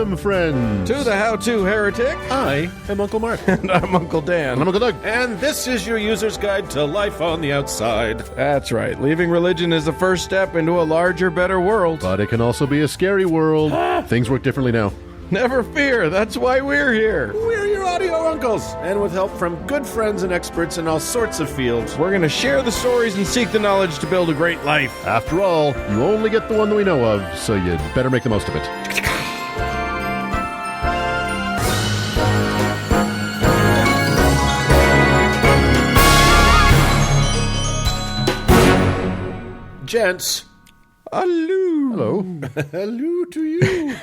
Welcome, friends, to the How-To Heretic. I am Uncle Mark. And I'm Uncle Dan. And I'm Uncle Doug. And this is your user's guide to life on the outside. That's right. Leaving religion is the first step into a larger, better world. But it can also be a scary world. Things work differently now. Never fear. That's why we're here. We're your audio uncles. And with help from good friends and experts in all sorts of fields, We're going to share the stories and seek the knowledge to build a great life. After all, you only get the one that we know of, so you'd better make the most of it. gents. Hello. Hello to you.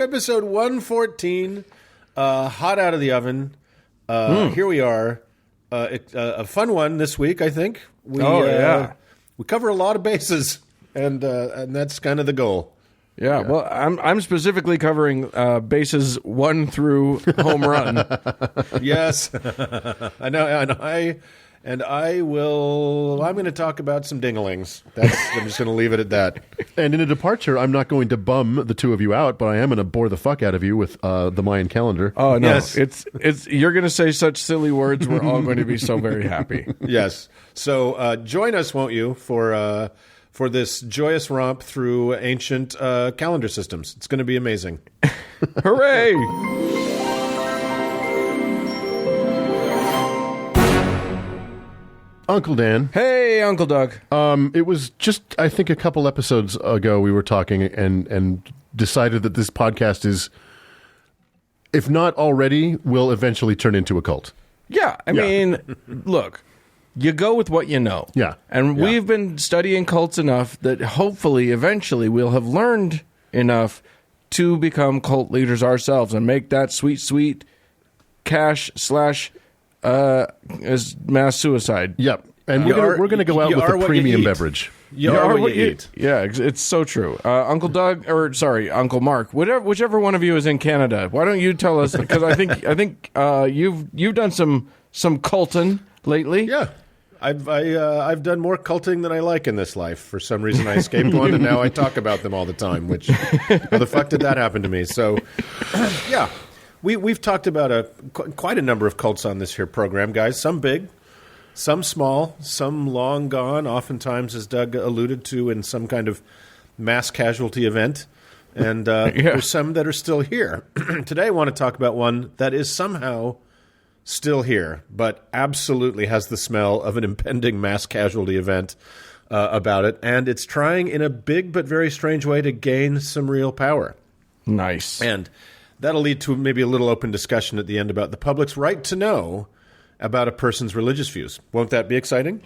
Episode 114, hot out of the oven. Here we are. A fun one this week, I think. We cover a lot of bases, and that's kind of the goal. Yeah, well, I'm specifically covering bases 1 through home run. Yes, I know. I'm going to talk about some dinglings. I'm just going to leave it at that. And in a departure, I'm not going to bum the two of you out, but I am going to bore the fuck out of you with the Mayan calendar. Oh, no. Yes. It's you're going to say such silly words. We're all going to be so very happy. Yes. So join us, won't you, for this joyous romp through ancient calendar systems. It's going to be amazing. Hooray! Uncle Dan. Hey, Uncle Doug. It was just, I think, a couple episodes ago we were talking and decided that this podcast is, if not already, will eventually turn into a cult. Yeah, I mean, look, you go with what you know. Yeah. And we've been studying cults enough that hopefully, eventually, we'll have learned enough to become cult leaders ourselves and make that sweet, sweet cash / as mass suicide. Yep. And we're going to go out with a premium beverage. You are what you eat. Yeah, it's so true. Uncle Doug, Uncle Mark, whichever one of you is in Canada, why don't you tell us? Because I think you've done some culting lately. Yeah, I've done more culting than I like in this life. For some reason, I escaped one, and now I talk about them all the time. Which, how the fuck did that happen to me? So, yeah. We've talked about quite a number of cults on this here program, guys. Some big, some small, some long gone, oftentimes, as Doug alluded to, in some kind of mass casualty event. And there's some that are still here. Today I want to talk about one that is somehow still here, but absolutely has the smell of an impending mass casualty event about it. And it's trying in a big but very strange way to gain some real power. Nice. And that'll lead to maybe a little open discussion at the end about the public's right to know about a person's religious views. Won't that be exciting?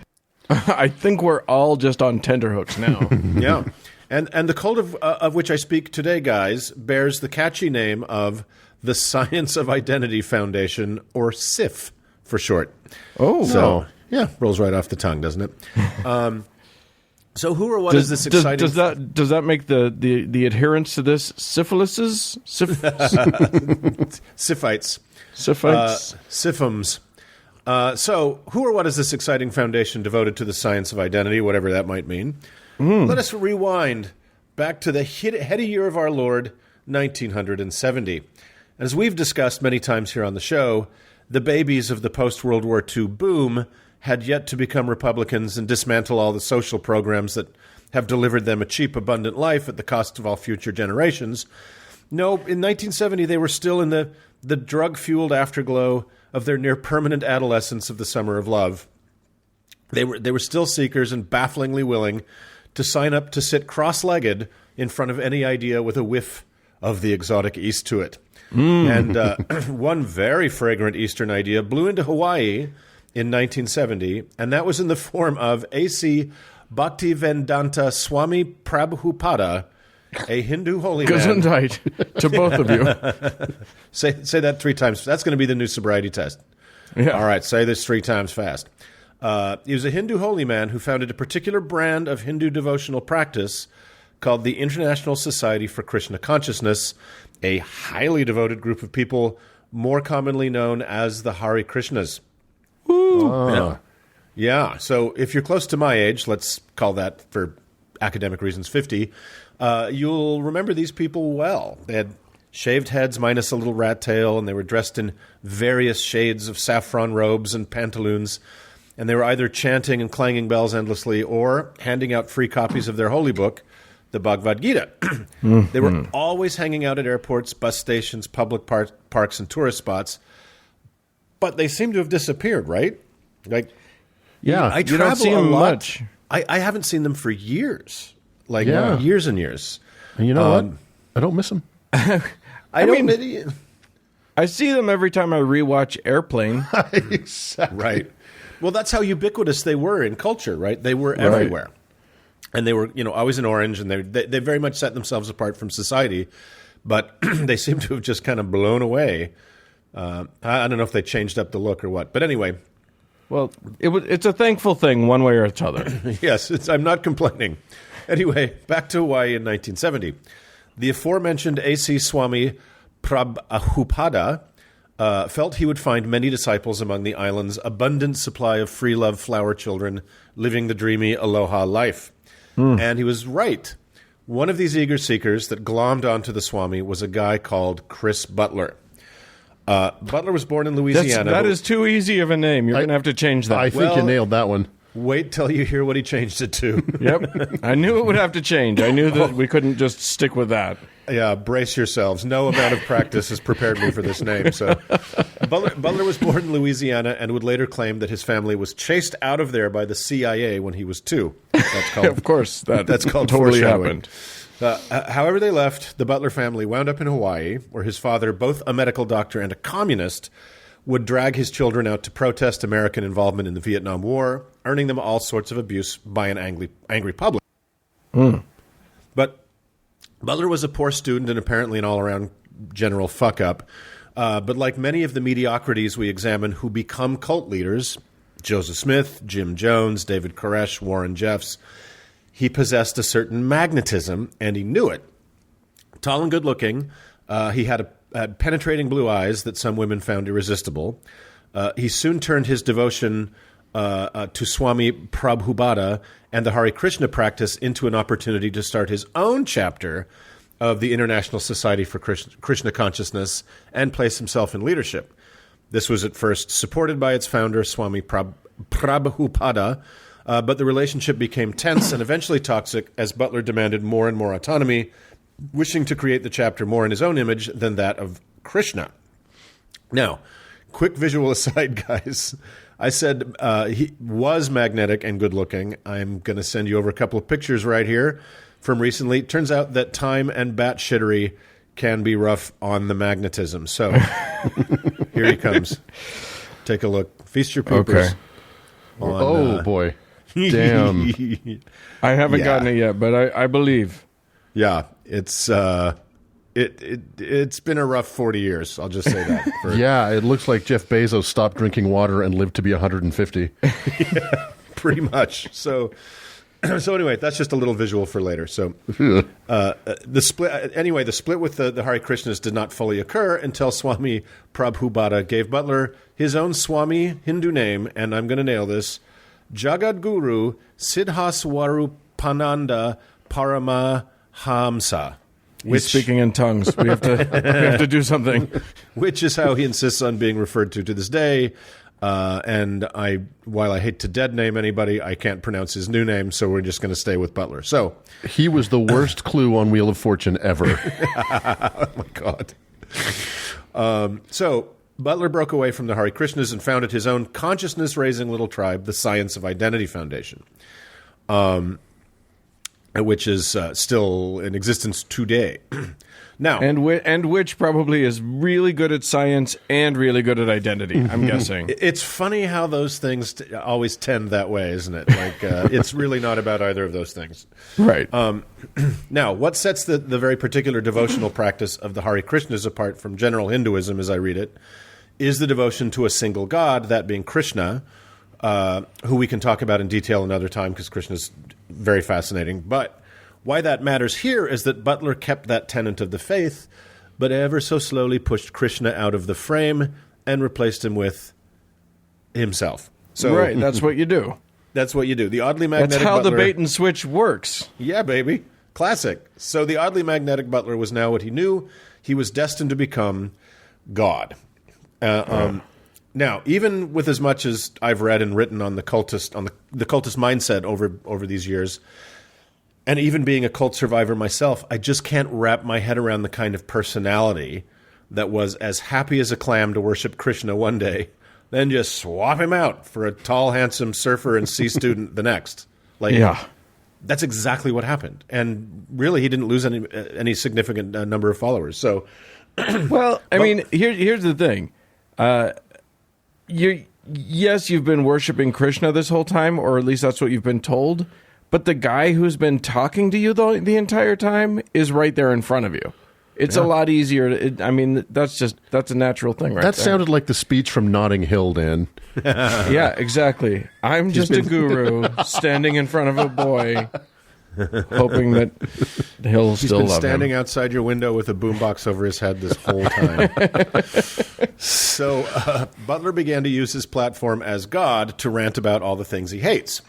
I think we're all just on tenterhooks now. Yeah. And the cult of which I speak today, guys, bears the catchy name of the Science of Identity Foundation, or SIF for short. Oh. So, yeah, rolls right off the tongue, doesn't it? So who or what is this exciting... Does that make the adherents to this syphilises? Siphites. Siphites. Siphums. So who or what is this exciting foundation devoted to the science of identity, whatever that might mean? Let us rewind back to the heady year of our Lord, 1970. As we've discussed many times here on the show, the babies of the post-World War II boom had yet to become Republicans and dismantle all the social programs that have delivered them a cheap, abundant life at the cost of all future generations. No, in 1970, they were still in the drug-fueled afterglow of their near-permanent adolescence of the summer of love. They were still seekers and bafflingly willing to sign up to sit cross-legged in front of any idea with a whiff of the exotic East to it. And one very fragrant Eastern idea blew into Hawaii in 1970, and that was in the form of A.C. Bhaktivedanta Swami Prabhupada, a Hindu holy man. Gesundheit to both of you. Say that 3 times. That's going to be the new sobriety test. Yeah. All right, say this 3 times fast. He was a Hindu holy man who founded a particular brand of Hindu devotional practice called the International Society for Krishna Consciousness, a highly devoted group of people more commonly known as the Hare Krishnas. Ooh. Yeah. So if you're close to my age, let's call that for academic reasons, 50, you'll remember these people well. They had shaved heads minus a little rat tail, and they were dressed in various shades of saffron robes and pantaloons, and they were either chanting and clanging bells endlessly or handing out free copies of their holy book, the Bhagavad Gita. They were always hanging out at airports, bus stations, public parks, and tourist spots, but they seem to have disappeared, right? Like, Yeah. I You don't travel see a them lot. much. I haven't seen them for years, like Yeah. years and years. And you know what? I don't miss them. I don't. Mean, I see them every time I rewatch Airplane. Exactly. right. Well, that's how ubiquitous they were in culture, right? They were everywhere, and they were, always in orange, and they very much set themselves apart from society. But they seem to have just kind of blown away. I don't know if they changed up the look or what, but anyway. Well, it's a thankful thing one way or the other. Yes, I'm not complaining. Anyway, back to Hawaii in 1970. The aforementioned A.C. Swami Prabhupada felt he would find many disciples among the island's abundant supply of free love flower children living the dreamy aloha life. And he was right. One of these eager seekers that glommed onto the Swami was a guy called Chris Butler. Butler was born in Louisiana. That is too easy of a name. You're going to have to change that. I think you nailed that one. Wait till you hear what he changed it to. Yep. I knew it would have to change. I knew that we couldn't just stick with that. Yeah, brace yourselves. No amount of practice has prepared me for this name. So, Butler was born in Louisiana and would later claim that his family was chased out of there by the CIA when he was 2. That's called, Of course, that's called totally foreshadowing. happened. However they left, the Butler family wound up in Hawaii, where his father, both a medical doctor and a communist, would drag his children out to protest American involvement in the Vietnam War, earning them all sorts of abuse by an angry public. But Butler was a poor student and apparently an all-around general fuck-up. But like many of the mediocrities we examine who become cult leaders, Joseph Smith, Jim Jones, David Koresh, Warren Jeffs, he possessed a certain magnetism, and he knew it. Tall and good-looking, he had penetrating blue eyes that some women found irresistible. He soon turned his devotion to Swami Prabhupada and the Hare Krishna practice into an opportunity to start his own chapter of the International Society for Krishna Consciousness and place himself in leadership. This was at first supported by its founder, Swami Prabhupada, but the relationship became tense and eventually toxic as Butler demanded more and more autonomy, wishing to create the chapter more in his own image than that of Krishna. Now, quick visual aside, guys. I said he was magnetic and good-looking. I'm going to send you over a couple of pictures right here from recently. It turns out that time and batshittery can be rough on the magnetism. So here he comes. Take a look. Feast your peepers. Okay. Oh, boy. Damn. I haven't Yeah. gotten it yet, but I believe. Yeah, it's it's been a rough 40 years. I'll just say that. Yeah, it looks like Jeff Bezos stopped drinking water and lived to be 150. Pretty much. So anyway, that's just a little visual for later. So the split with the Hare Krishnas did not fully occur until Swami Prabhupada gave Butler his own Swami Hindu name, and I'm going to nail this, Jagadguru Siddhaswarupananda Paramahamsa. He's speaking in tongues. We have to do something. Which is how he insists on being referred to this day. And while I hate to dead name anybody, I can't pronounce his new name, so we're just going to stay with Butler. So He was the worst clue on Wheel of Fortune ever. oh my God. So Butler broke away from the Hare Krishnas and founded his own consciousness-raising little tribe, the Science of Identity Foundation, which is still in existence today. Now, And which probably is really good at science and really good at identity, I'm guessing. it's funny how those things always tend that way, isn't it? Like, it's really not about either of those things. Right. Now, what sets the very particular devotional practice of the Hare Krishnas apart from general Hinduism, as I read it, is the devotion to a single god, that being Krishna, who we can talk about in detail another time because Krishna's very fascinating. But why that matters here is that Butler kept that tenet of the faith, but ever so slowly pushed Krishna out of the frame and replaced him with himself. So, right, that's what you do. That's what you do. The oddly magnetic That's how butler, the bait and switch works. Yeah, baby. Classic. So the oddly magnetic butler was now what he knew. He was destined to become God. Now, even with as much as I've read and written on the cultist mindset over these years, and even being a cult survivor myself, I just can't wrap my head around the kind of personality that was as happy as a clam to worship Krishna one day, then just swap him out for a tall, handsome surfer and sea student the next. That's exactly what happened. And really, he didn't lose any significant number of followers. So, well, I mean, here's the thing. You've been worshiping Krishna this whole time, or at least that's what you've been told. But the guy who's been talking to you the entire time is right there in front of you. It's a lot easier. That's a natural thing, right? That there. sounded like the speech from Notting Hill, Dan. Yeah, exactly. I'm just a guru standing in front of a boy, hoping that he'll still love him. He's been standing outside your window with a boombox over his head this whole time. So Butler began to use his platform as God to rant about all the things he hates.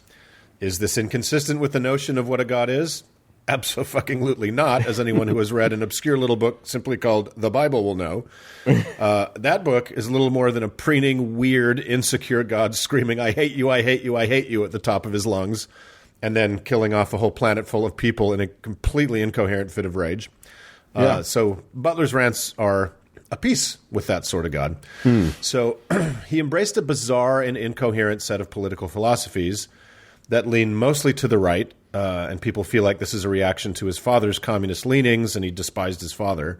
Is this inconsistent with the notion of what a god is? Abso-fucking-lutely not, as anyone who has read an obscure little book simply called The Bible will know. That book is a little more than a preening, weird, insecure god screaming, I hate you, I hate you, I hate you, at the top of his lungs, and then killing off a whole planet full of people in a completely incoherent fit of rage. So Butler's rants are a piece with that sort of god. So he embraced a bizarre and incoherent set of political philosophies that lean mostly to the right, and people feel like this is a reaction to his father's communist leanings, and he despised his father.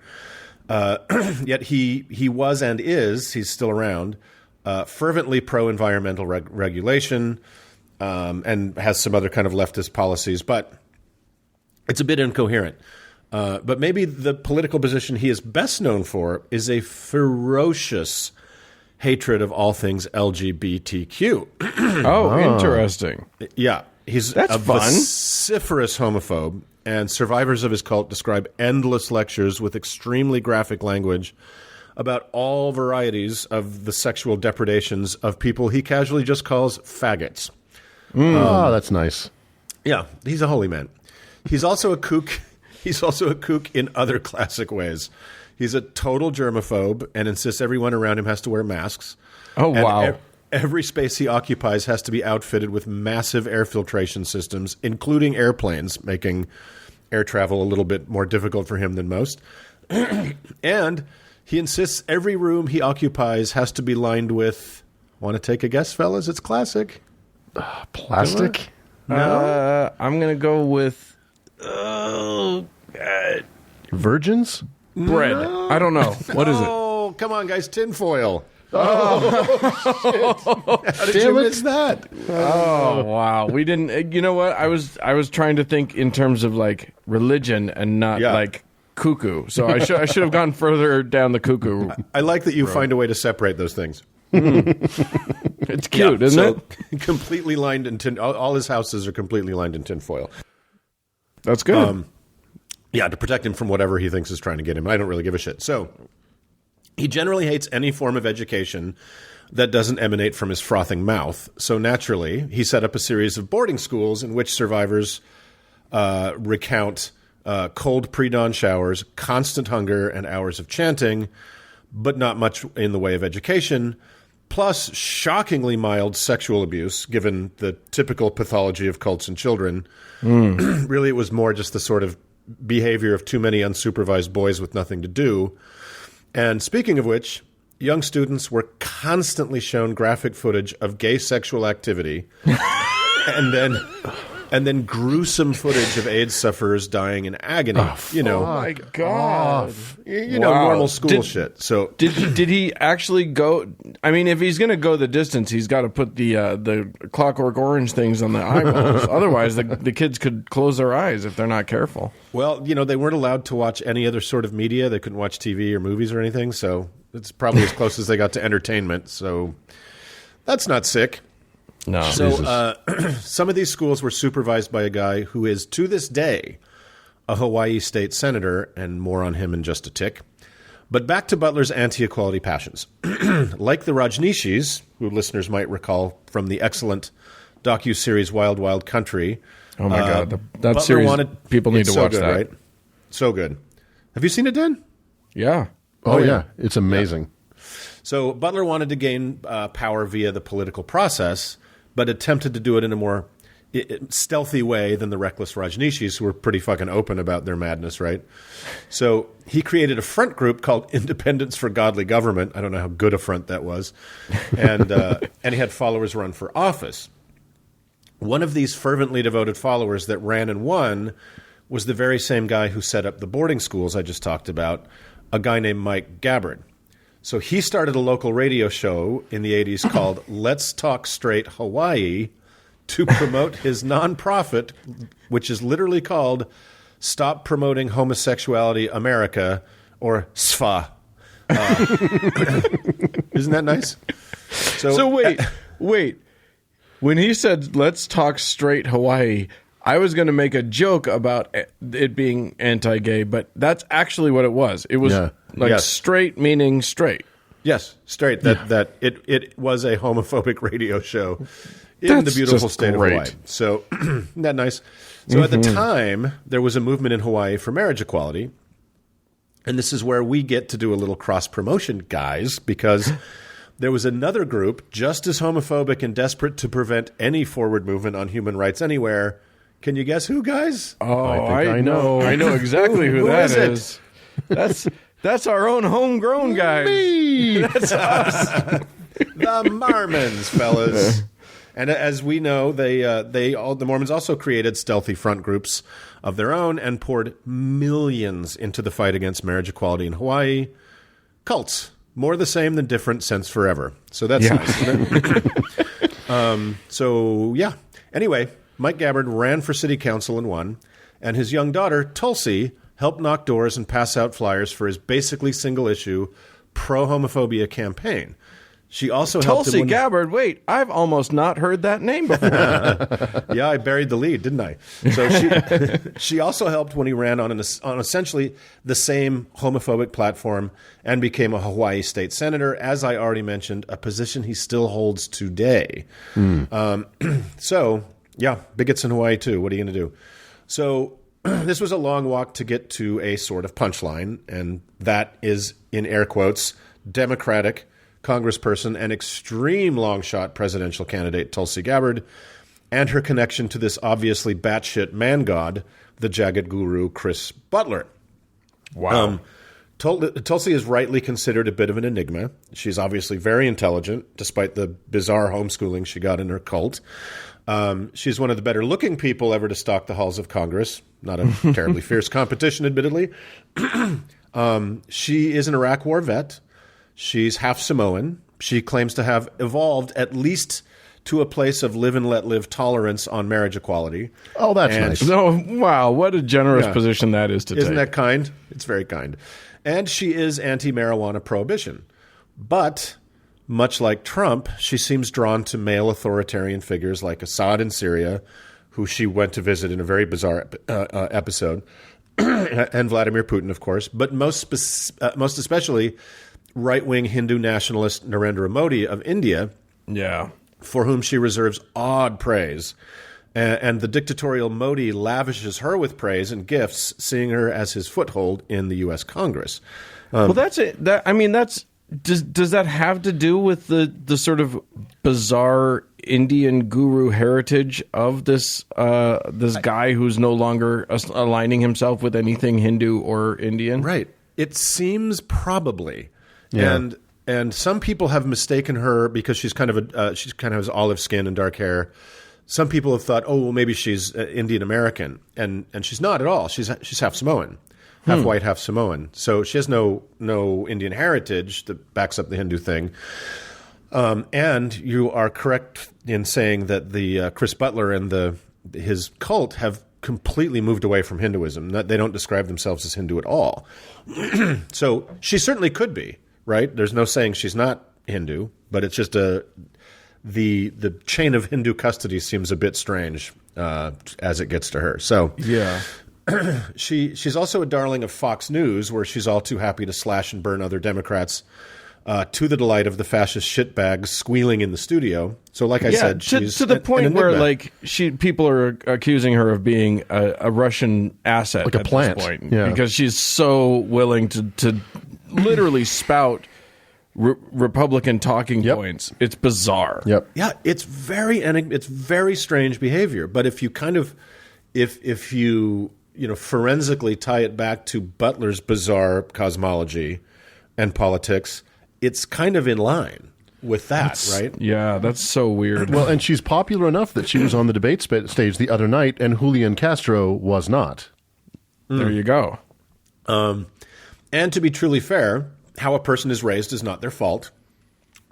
Yet he was and is, he's still around, fervently pro-environmental regulation, and has some other kind of leftist policies, but it's a bit incoherent. But maybe the political position he is best known for is a ferocious hatred of all things LGBTQ. Interesting. Yeah. He's That's a fun. vociferous homophobe, and survivors of his cult describe endless lectures with extremely graphic language about all varieties of the sexual depredations of people he casually just calls faggots. That's nice. Yeah, he's a holy man. He's also a kook. He's also a kook in other classic ways. He's a total germaphobe and insists everyone around him has to wear masks. Oh, wow. Every space he occupies has to be outfitted with massive air filtration systems, including airplanes, making air travel a little bit more difficult for him than most. And he insists every room he occupies has to be lined with, want to take a guess, fellas? It's classic. Plastic? No. I'm going to go with Virgins? bread. No. I don't know. What is it? Oh, come on, guys. Tinfoil. Oh, How did you miss that? Oh, wow. We didn't. You know what? I was trying to think in terms of like religion and not like cuckoo. So I should have gone further down the cuckoo. I like that you find a way to separate those things. It's cute, isn't it? Completely lined in tin. All his houses are completely lined in tinfoil. That's good. Yeah, to protect him from whatever he thinks is trying to get him. I don't really give a shit. So he generally hates any form of education that doesn't emanate from his frothing mouth. So naturally, he set up a series of boarding schools in which survivors recount cold pre-dawn showers, constant hunger, and hours of chanting, but not much in the way of education, plus shockingly mild sexual abuse, given the typical pathology of cults in children. Really, it was more just the sort of behavior of too many unsupervised boys with nothing to do. And speaking of which, young students were constantly shown graphic footage of gay sexual activity and then gruesome footage of AIDS sufferers dying in agony. Oh my God. Normal school shit. So Did he actually go? I mean, if he's going to go the distance, he's got to put the Clockwork Orange things on the eyeballs. Otherwise, the kids could close their eyes if they're not careful. Well, they weren't allowed to watch any other sort of media. They couldn't watch TV or movies or anything. So it's probably as close as they got to entertainment. So that's not sick. No. So some of these schools were supervised by a guy who is, to this day, a Hawaii state senator, and more on him in just a tick. But back to Butler's anti-equality passions. Like the Rajneeshis, who listeners might recall from the excellent docuseries Wild Wild Country. Oh my God, that Butler series! People need it's to watch so good, that. right? So good. Have you seen it, Dan? Yeah. Oh, yeah. It's amazing. So Butler wanted to gain power via the political process, but attempted to do it in a more stealthy way than the reckless Rajneeshis, who were pretty fucking open about their madness, right? So he created a front group called Independence for Godly Government. I don't know how good a front that was. And he had followers run for office. One of these fervently devoted followers that ran and won was the very same guy who set up the boarding schools I just talked about, a guy named Mike Gabbard. So he started a local radio show in the 80s called Let's Talk Straight Hawaii to promote his nonprofit, which is literally called Stop Promoting Homosexuality America, or SFA. Isn't that nice? So wait. When he said, let's talk straight Hawaii, I was going to make a joke about it being anti-gay, but that's actually what it was. It was straight meaning straight. Yes, straight. That it was a homophobic radio show in the beautiful state of Hawaii. So, isn't that nice? So at the time, there was a movement in Hawaii for marriage equality. And this is where we get to do a little cross-promotion, guys, because there was another group just as homophobic and desperate to prevent any forward movement on human rights anywhere. Can you guess who, guys? Oh, I know. I know exactly who that is. That's our own homegrown guys. Me! That's us. The Mormons, fellas. And as we know, the Mormons also created stealthy front groups of their own and poured millions into the fight against marriage equality in Hawaii. Cults. More the same than different since forever. So that's nice, isn't it? Anyway, Mike Gabbard ran for city council and won, and his young daughter, Tulsi, helped knock doors and pass out flyers for his basically single-issue pro-homophobia campaign. She also helped Tulsi Gabbard. Wait, I've almost not heard that name before. Yeah, I buried the lead, didn't I? So she also helped when he ran on essentially the same homophobic platform and became a Hawaii state senator, as I already mentioned, a position he still holds today. Bigots in Hawaii too. What are you going to do? So this was a long walk to get to a sort of punchline, and that is, in air quotes, Democratic Congressperson and extreme long-shot presidential candidate Tulsi Gabbard, and her connection to this obviously batshit man god, the jagged guru Chris Butler. Wow. Tulsi is rightly considered a bit of an enigma. She's obviously very intelligent, despite the bizarre homeschooling she got in her cult. She's one of the better-looking people ever to stalk the halls of Congress. Not a terribly fierce competition, admittedly. She is an Iraq War vet. She's half Samoan. She claims to have evolved at least to a place of live and let live tolerance on marriage equality. Oh, that's nice. Oh, wow, what a generous position that is to take. Isn't that kind? It's very kind. And she is anti-marijuana prohibition. But much like Trump, she seems drawn to male authoritarian figures like Assad in Syria, who she went to visit in a very bizarre episode, and Vladimir Putin, of course, but most especially right-wing Hindu nationalist Narendra Modi of India, for whom she reserves awed praise. And the dictatorial Modi lavishes her with praise and gifts, seeing her as his foothold in the U.S. Congress. Well, that's it. Does that have to do with the sort of bizarre Indian guru heritage of this guy who's no longer aligning himself with anything Hindu or Indian? Right. It seems probably. Yeah. And some people have mistaken her because she's kind of has olive skin and dark hair. Some people have thought, oh, well, maybe she's Indian American, and she's not at all. She's half Samoan, half white, half Samoan. So she has no Indian heritage that backs up the Hindu thing. And you are correct in saying that the Chris Butler and his cult have completely moved away from Hinduism. They don't describe themselves as Hindu at all. So she certainly could be, right? There's no saying she's not Hindu, but it's just the chain of Hindu custody seems a bit strange as it gets to her. So yeah, she's also a darling of Fox News, where she's all too happy to slash and burn other Democrats to the delight of the fascist shitbags squealing in the studio. So, like I said, she's to the point an where enigma. like people are accusing her of being a Russian asset, Like a at plant. this point, Yeah. because she's so willing to literally spout Republican talking points. It's bizarre. Yep. Yeah, it's very strange behavior. But if you kind of, if you forensically tie it back to Butler's bizarre cosmology and politics, it's kind of in line with that, right? Yeah, that's so weird. Well, and she's popular enough that she was on the debate stage the other night, and Julian Castro was not. There you go. And to be truly fair, how a person is raised is not their fault.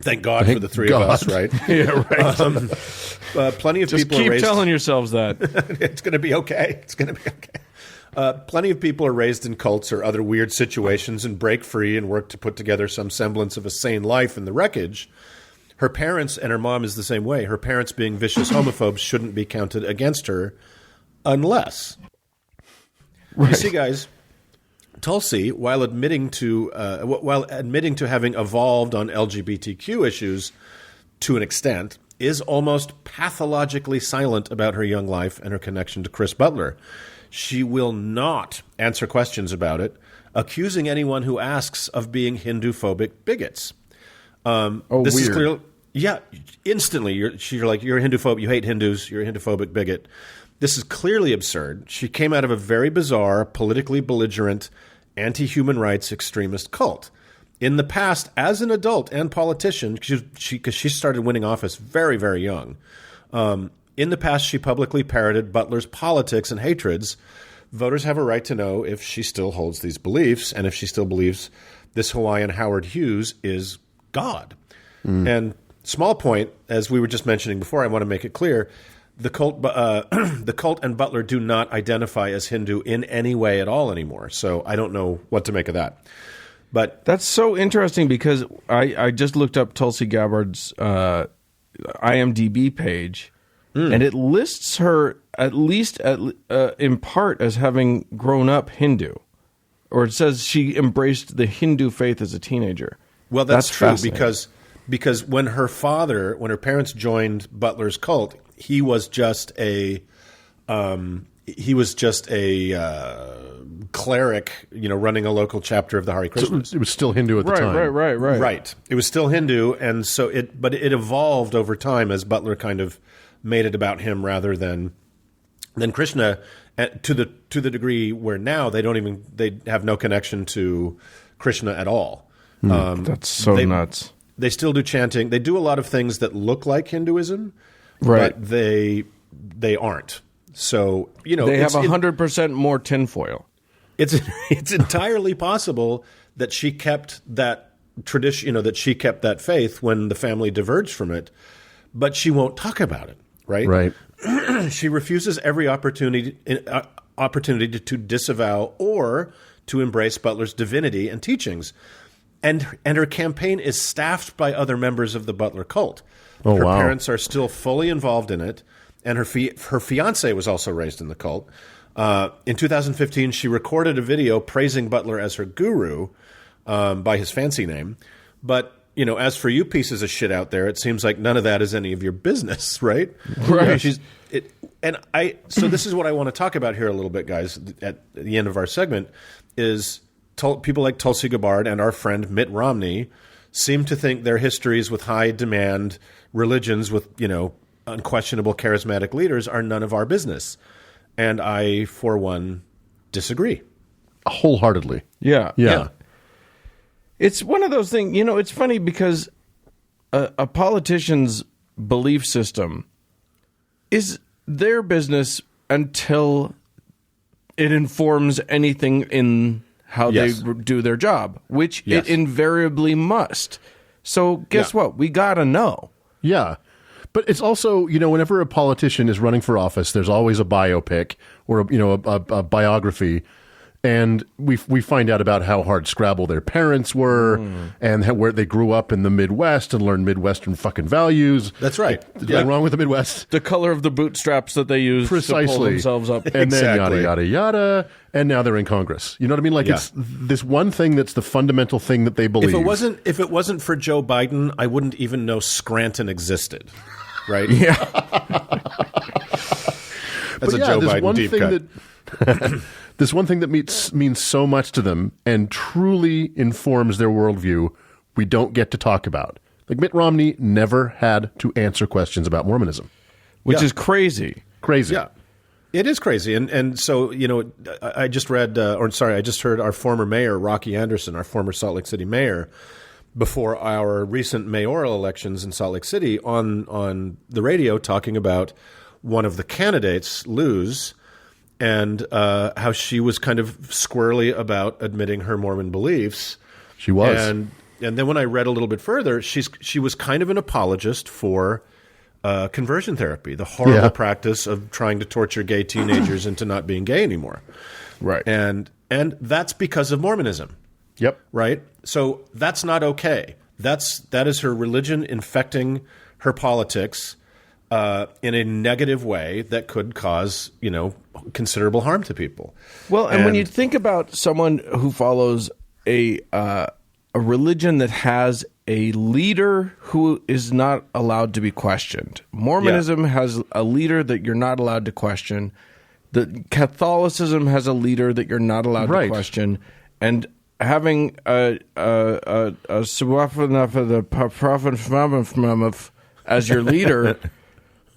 Thank God for the three of us, right? Yeah, right. Plenty of Just people are keep raised. telling yourselves that. It's going to be okay. It's going to be okay. Plenty of people are raised in cults or other weird situations and break free and work to put together some semblance of a sane life in the wreckage. Her parents, and her mom is the same way, her parents being vicious homophobes shouldn't be counted against her unless. You see, guys, Tulsi, while admitting to having evolved on LGBTQ issues to an extent, is almost pathologically silent about her young life and her connection to Chris Butler. She will not answer questions about it, accusing anyone who asks of being Hindu-phobic bigots. This weird. is clear. Yeah, instantly you're like, you're a Hindu-phobic, you hate Hindus, you're a Hindu-phobic bigot. This is clearly absurd. She came out of a very bizarre, politically belligerent, anti-human rights extremist cult. In the past, as an adult and politician, because she started winning office very, very young, in the past she publicly parroted Butler's politics and hatreds. Voters have a right to know if she still holds these beliefs and if she still believes this Hawaiian Howard Hughes is God. And small point, as we were just mentioning before, I want to make it clear, the cult and Butler do not identify as Hindu in any way at all anymore. So I don't know what to make of that. But That's so interesting because I just looked up Tulsi Gabbard's IMDb page, and it lists her at least in part as having grown up Hindu, or it says she embraced the Hindu faith as a teenager. well, that's true fascinating. because when her parents joined Butler's cult, he was just a cleric, running a local chapter of the Hare Krishnas. It was still Hindu at the time. Right. Right. It was still Hindu, and so it evolved over time as Butler kind of made it about him rather than Krishna, to the degree where now they have no connection to Krishna at all. That's so nuts. They still do chanting. They do a lot of things that look like Hinduism, Right. but they aren't. So They have 100% more tinfoil. It's entirely possible that she kept that tradition, that she kept that faith when the family diverged from it, but she won't talk about it, right? Right. She refuses every opportunity to disavow or to embrace Butler's divinity and teachings. And her campaign is staffed by other members of the Butler cult. Oh, her wow. parents are still fully involved in it, and her fiancé was also raised in the cult. In 2015, she recorded a video praising Butler as her guru by his fancy name. But, as for you pieces of shit out there, it seems like none of that is any of your business, right? Right. So this is what I want to talk about here a little bit, guys, at the end of our segment, is people like Tulsi Gabbard and our friend Mitt Romney seem to think their histories with high demand religions with, unquestionable charismatic leaders are none of our business. And I, for one, disagree. Wholeheartedly. Yeah. Yeah. It's one of those things, it's funny because a politician's belief system is their business until it informs anything in how Yes. they do their job, which Yes. it invariably must. So guess what? We got to know. Yeah. But it's also, whenever a politician is running for office, there's always a biopic or, a biography. And we find out about how hard Scrabble their parents were, and where they grew up in the Midwest and learned Midwestern fucking values. That's right. Nothing wrong with the Midwest. The color of the bootstraps that they use to pull themselves up. And then Exactly. yada, yada, yada. And now they're in Congress. You know what I mean? Like, it's this one thing that's the fundamental thing that they believe. If it wasn't for Joe Biden, I wouldn't even know Scranton existed. Right? Yeah. That's a Joe Biden deep cut. This one thing that means so much to them and truly informs their worldview, we don't get to talk about. Like, Mitt Romney never had to answer questions about Mormonism. Which is crazy. Crazy. Yeah. It is crazy. And so, you know, I just read, I just heard our former mayor, Rocky Anderson, our former Salt Lake City mayor, before our recent mayoral elections in Salt Lake City on the radio talking about one of the candidates, Luz, and how she was kind of squirrely about admitting her Mormon beliefs. She was. And then when I read a little bit further, she was kind of an apologist for conversion therapy, the horrible practice of trying to torture gay teenagers into not being gay anymore. Right. And that's because of Mormonism. Yep. Right? So that's not okay. That is her religion infecting her politics in a negative way that could cause, you know, considerable harm to people. Well, and when you think about someone who follows a religion that has a leader who is not allowed to be questioned. Mormonism has a leader that you're not allowed to question. The Catholicism has a leader that you're not allowed to question. And having a as your leader,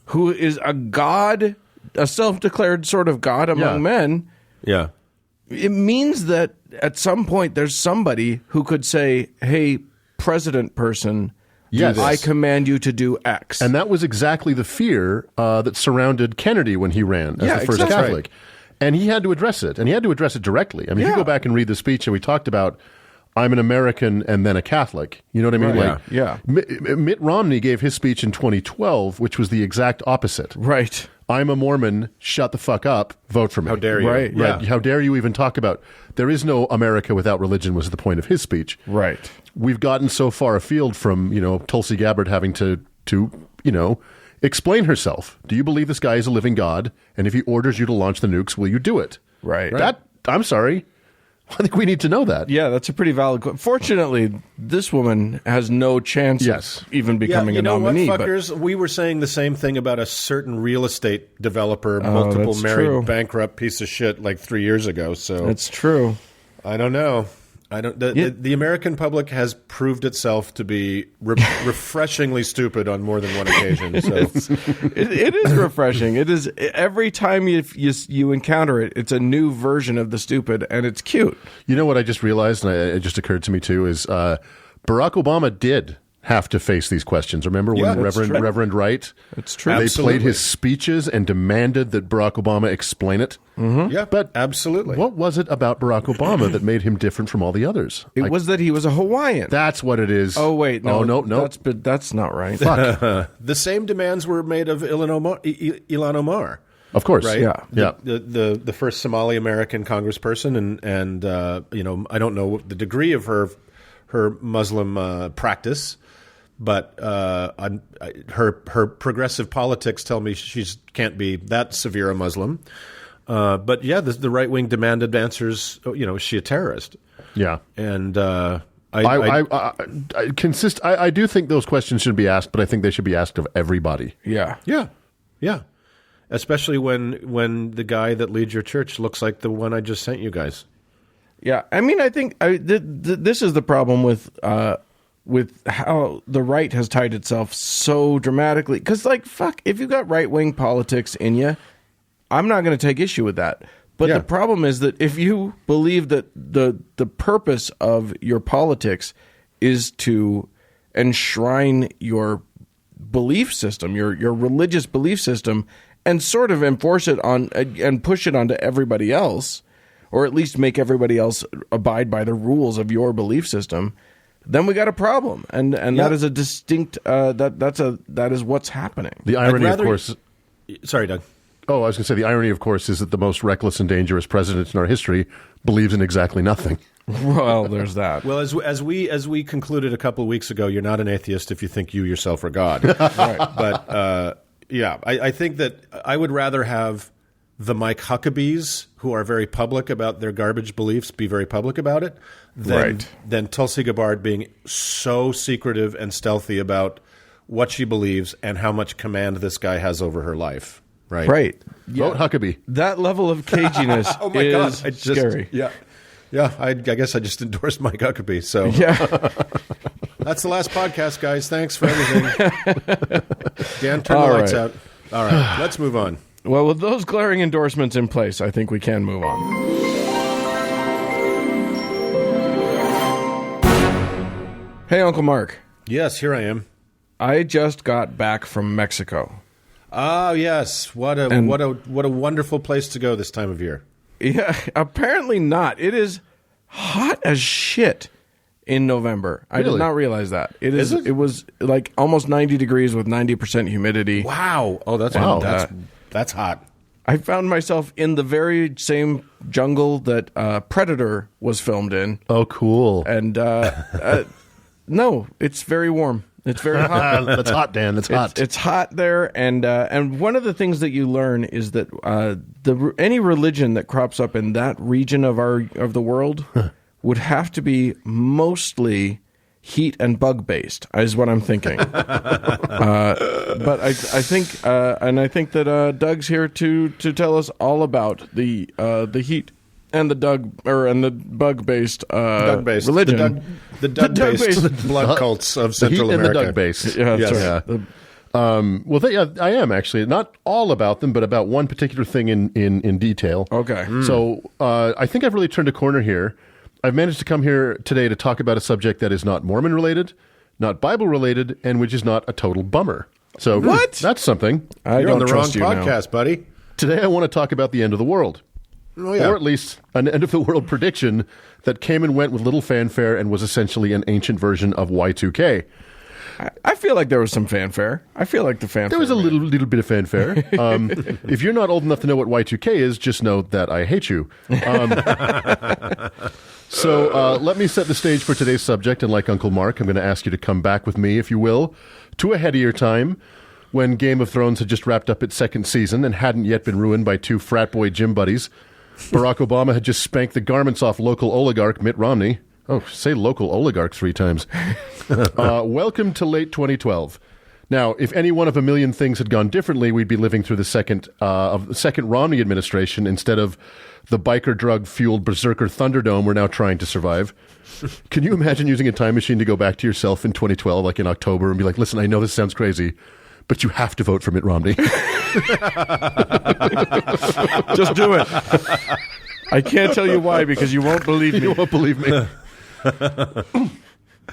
who is a god, a self-declared sort of god among men, it means that at some point there's somebody who could say, hey, president person, I command you to do X. And that was exactly the fear that surrounded Kennedy when he ran as the first Catholic. Right. And he had to address it, and he had to address it directly. I mean, if you go back and read the speech, and we talked about, I'm an American and then a Catholic. You know what I mean? Right. Mitt Romney gave his speech in 2012, which was the exact opposite. Right. I'm a Mormon, shut the fuck up, vote for me. How dare you? Right. Yeah. How dare you even talk about, there is no America without religion was the point of his speech. Right. We've gotten so far afield from, you know, Tulsi Gabbard having to you know, explain herself. Do you believe this guy is a living God? And if he orders you to launch the nukes, will you do it? Right. I'm sorry. I think we need to know that. Yeah, that's a pretty valid question. Fortunately, this woman has no chance of even becoming you know a nominee. What, fuckers? We were saying the same thing about a certain real estate developer, multiple married, bankrupt piece of shit like 3 years ago. So that's true. I don't know. The American public has proved itself to be refreshingly stupid on more than one occasion. So it is refreshing. It is every time you encounter it, it's a new version of the stupid, and it's cute. You know what I just realized, and it just occurred to me too, is Barack Obama did have to face these questions. Remember when Reverend Wright? It's true. They played his speeches and demanded that Barack Obama explain it. Mm-hmm. Yeah, but absolutely. What was it about Barack Obama that made him different from all the others? It was that he was a Hawaiian. That's what it is. Oh wait, no, no. That's not right. Fuck. The same demands were made of Ilhan Omar. Of course, right? Yeah. The first Somali American congressperson, and you know, I don't know the degree of her Muslim practice. But her progressive politics tell me she can't be that severe a Muslim. But yeah, the right wing demanded answers. You know, is she a terrorist? Yeah, and I do think those questions should be asked, but I think they should be asked of everybody. Yeah. Especially when the guy that leads your church looks like the one I just sent you guys. Yeah, I mean, I think this is the problem with how the right has tied itself so dramatically. Because, like, fuck, if you got right-wing politics in you, I'm not going to take issue with that. But the problem is that if you believe that the purpose of your politics is to enshrine your belief system, your religious belief system, and sort of enforce it on and push it onto everybody else, or at least make everybody else abide by the rules of your belief system, then we got a problem, and that is a distinct that is what's happening. The irony, of course. Sorry, Doug. Oh, I was going to say the irony, of course, is that the most reckless and dangerous president in our history believes in exactly nothing. Well, there's that. Well, as we concluded a couple of weeks ago, you're not an atheist if you think you yourself are God. Right. But I think that I would rather have the Mike Huckabees, who are very public about their garbage beliefs, be very public about it, than Tulsi Gabbard being so secretive and stealthy about what she believes and how much command this guy has over her life. Right. Right. Vote Huckabee. That level of caginess Oh my is God! scary. Yeah. I guess I just endorsed Mike Huckabee. So Yeah. that's the last podcast, guys. Thanks for everything. Dan, turn All the lights right. out. All right, let's move on. Well, with those glaring endorsements in place, I think we can move on. Hey, Uncle Mark. Yes, here I am. I just got back from Mexico. Oh yes, what a wonderful place to go this time of year. Yeah, apparently not. It is hot as shit in November. I did Really? not realize that. It is. Is it? It was like almost 90 degrees with 90% humidity. Wow. Oh, that's hot. I found myself in the very same jungle that Predator was filmed in. Oh, cool. And no, it's very warm. It's very hot. That's hot, Dan. That's hot. It's hot there, and one of the things that you learn is that any religion that crops up in that region of the world would have to be mostly heat and bug based, is what I'm thinking. But I think that Doug's here to tell us all about the heat and the bug based religion. The Doug-based blood cults of Central the heat America. and the Doug base. Yeah, Yes. that's right. I am actually not all about them, but about one particular thing in detail. Okay. So I think I've really turned a corner here. I've managed to come here today to talk about a subject that is not Mormon related, not Bible related, and which is not a total bummer. So What? That's something. I You're don't on the wrong trust you now. podcast, buddy. Today I want to talk about the end of the world. Oh yeah. Or at least an end of the world prediction that came and went with little fanfare and was essentially an ancient version of Y2K. I feel like there was some fanfare. I feel like the fanfare. There was a little bit of fanfare. If you're not old enough to know what Y2K is, just know that I hate you. So let me set the stage for today's subject, and like Uncle Mark, I'm going to ask you to come back with me, if you will, to a headier time when Game of Thrones had just wrapped up its second season and hadn't yet been ruined by two frat boy gym buddies. Barack Obama had just spanked the garments off local oligarch Mitt Romney. Oh, say local oligarch 3 times. Welcome to late 2012. Now, if any one of a million things had gone differently, we'd be living through the second Romney administration instead of the biker drug-fueled berserker Thunderdome we're now trying to survive. Can you imagine using a time machine to go back to yourself in 2012, like in October, and be like, listen, I know this sounds crazy, but you have to vote for Mitt Romney. Just do it. I can't tell you why because you won't believe me. You won't believe me.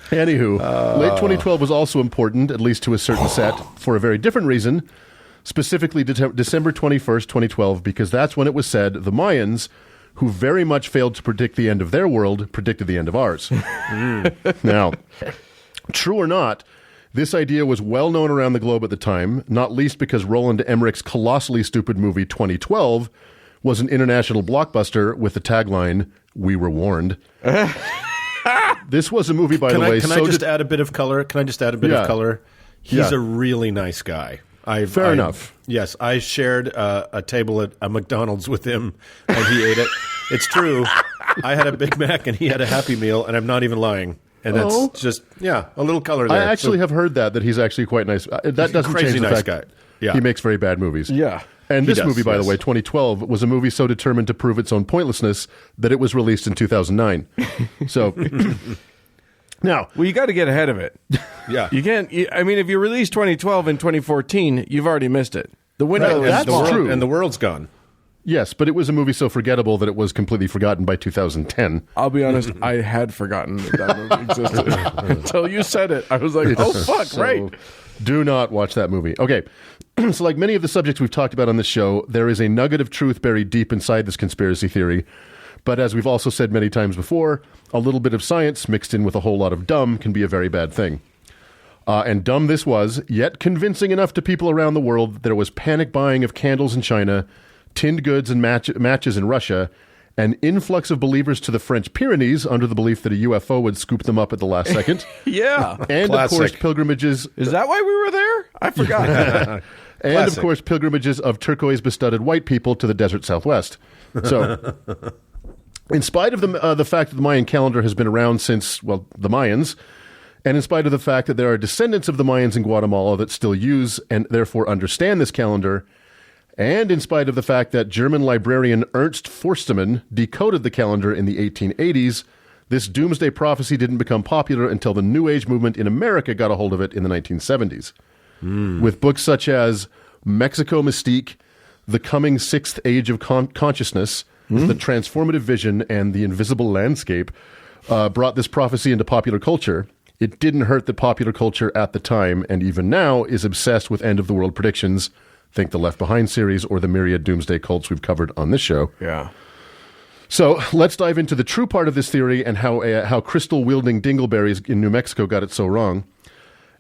Anywho, late 2012 was also important, at least to a certain set, for a very different reason, specifically December 21st, 2012, because that's when it was said the Mayans, who very much failed to predict the end of their world, predicted the end of ours. Now, true or not, this idea was well known around the globe at the time, not least because Roland Emmerich's colossally stupid movie 2012 was an international blockbuster with the tagline, "We were warned." This was a movie, by the way. Can I just add a bit of color? Can I just add a bit of color? He's a really nice guy. Fair enough. Yes, I shared a table at a McDonald's with him, and he ate it. It's true. I had a Big Mac, and he had a Happy Meal, and I'm not even lying. And that's just, a little color there. I actually have heard that he's actually quite nice. That doesn't crazy change the nice fact guy. Yeah. he makes very bad movies. Yeah. And He this does, movie, by yes. the way, 2012, was a movie so determined to prove its own pointlessness that it was released in 2009. So, now, Well, you got to get ahead of it. Yeah. You can't. I mean, if you release 2012 and 2014, you've already missed it. The window is that's small. true. And the world's gone. yes, but it was a movie so forgettable that it was completely forgotten by 2010. I'll be honest, I had forgotten that movie existed until you said it. I was like, oh, fuck, So, right. Do not watch that movie. Okay. So like many of the subjects we've talked about on this show, there is a nugget of truth buried deep inside this conspiracy theory. But as we've also said many times before, a little bit of science mixed in with a whole lot of dumb can be a very bad thing. And dumb this was, yet convincing enough to people around the world that there was panic buying of candles in China, tinned goods and matches in Russia, an influx of believers to the French Pyrenees under the belief that a UFO would scoop them up at the last second. Yeah. And, Classic. of course, pilgrimages... Is that why we were there? I forgot. And, Classic. of course, pilgrimages of turquoise-bestudded white people to the desert southwest. So, in spite of the fact that the Mayan calendar has been around since, well, the Mayans, and in spite of the fact that there are descendants of the Mayans in Guatemala that still use and therefore understand this calendar, and in spite of the fact that German librarian Ernst Forstemann decoded the calendar in the 1880s, this doomsday prophecy didn't become popular until the New Age movement in America got a hold of it in the 1970s. With books such as Mexico Mystique, The Coming Sixth Age of Consciousness, The Transformative Vision, and The Invisible Landscape brought this prophecy into popular culture. It didn't hurt that popular culture at the time, and even now, is obsessed with end-of-the-world predictions. Think the Left Behind series or the myriad doomsday cults we've covered on this show. Yeah. So let's dive into the true part of this theory and how crystal-wielding dingleberries in New Mexico got it so wrong.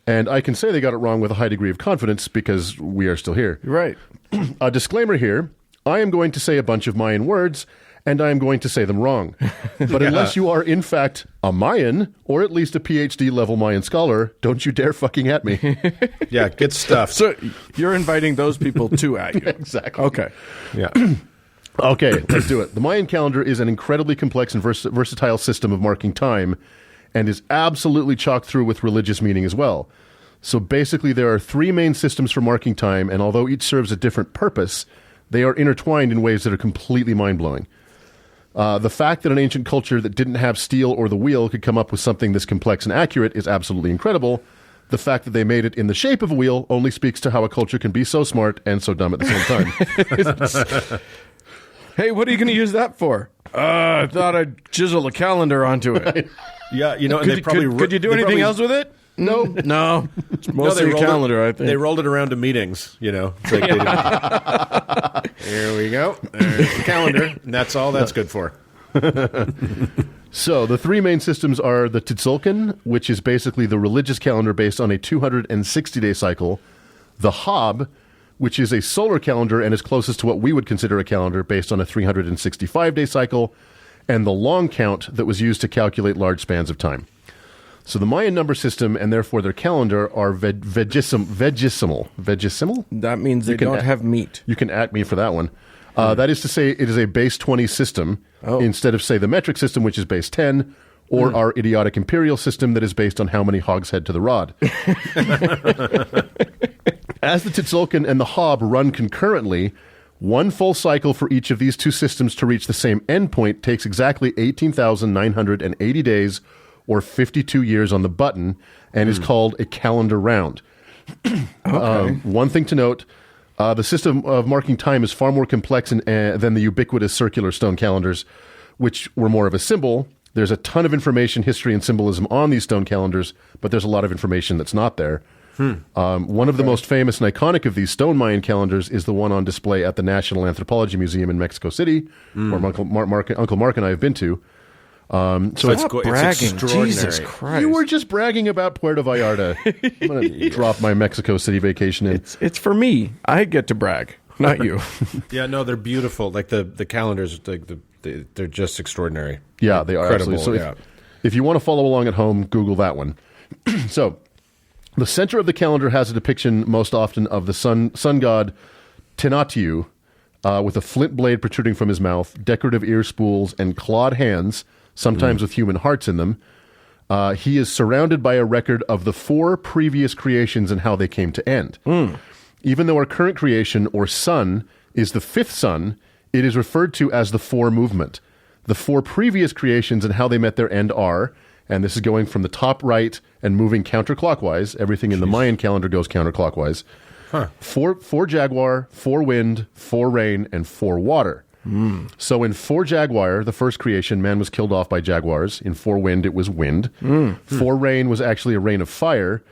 And I can say they got it wrong with a high degree of confidence because we are still here. You're right. A disclaimer here. I am going to say a bunch of Mayan words, and I am going to say them wrong. But unless you are, in fact, a Mayan, or at least a PhD-level Mayan scholar, don't you dare fucking at me. Yeah, get stuffed. So you're inviting those people to at you. Exactly. Okay. Yeah. Okay, let's do it. The Mayan calendar is an incredibly complex and versatile system of marking time, and is absolutely chock through with religious meaning as well. So basically, there are three main systems for marking time, and although each serves a different purpose, they are intertwined in ways that are completely mind-blowing. The fact that an ancient culture that didn't have steel or the wheel could come up with something this complex and accurate is absolutely incredible. The fact that they made it in the shape of a wheel only speaks to how a culture can be so smart and so dumb at the same time. Hey, what are you going to use that for? I thought I'd chisel a calendar onto it. Yeah, you know, and they probably could you do anything else with it? No. No. It's No, mostly a calendar, I think. They rolled it around to meetings, you know. It's like here we go. There's the calendar. And that's all that's good for. So the three main systems are the Tzolk'in, which is basically the religious calendar based on a 260-day cycle, the Hob, which is a solar calendar and is closest to what we would consider a calendar based on a 365-day cycle, and the long count that was used to calculate large spans of time. So the Mayan number system, and therefore their calendar, are vegisimal. Vegisimal? That means they don't have meat. You can at me for that one. That is to say, it is a base 20 system instead of, say, the metric system, which is base 10, or our idiotic imperial system that is based on how many hogs head to the rod. As the Tzolk'in and the Hob run concurrently, one full cycle for each of these two systems to reach the same endpoint takes exactly 18,980 days, or 52 years on the button, and is called a calendar round. One thing to note, the system of marking time is far more complex than the ubiquitous circular stone calendars, which were more of a symbol. There's a ton of information, history, and symbolism on these stone calendars, but there's a lot of information that's not there. One of the most famous and iconic of these stone Mayan calendars is the one on display at the National Anthropology Museum in Mexico City, where Uncle Mark and I have been to. So it's bragging. extraordinary. Jesus Christ. You were just bragging about Puerto Vallarta. I'm going to drop my Mexico City vacation in. It's for me. I get to brag, not you. Yeah, no, they're beautiful. Like the calendars, they're just extraordinary. Yeah, they are. Incredible, Absolutely. So yeah. if you want to follow along at home, Google that one. So the center of the calendar has a depiction most often of the sun god Tenatyu with a flint blade protruding from his mouth, decorative ear spools, and clawed hands, sometimes with human hearts in them. He is surrounded by a record of the 4 previous creations and how they came to end. Even though our current creation, or sun, is the 5th sun, it is referred to as the 4 movement. The 4 previous creations and how they met their end are, and this is going from the top right and moving counterclockwise. Everything in the Mayan calendar goes counterclockwise. 4 jaguar, 4 wind, 4 rain, and 4 water. So in 4 jaguar, the first creation, man was killed off by jaguars. In 4 wind, it was wind. 4 rain was actually a rain of fire,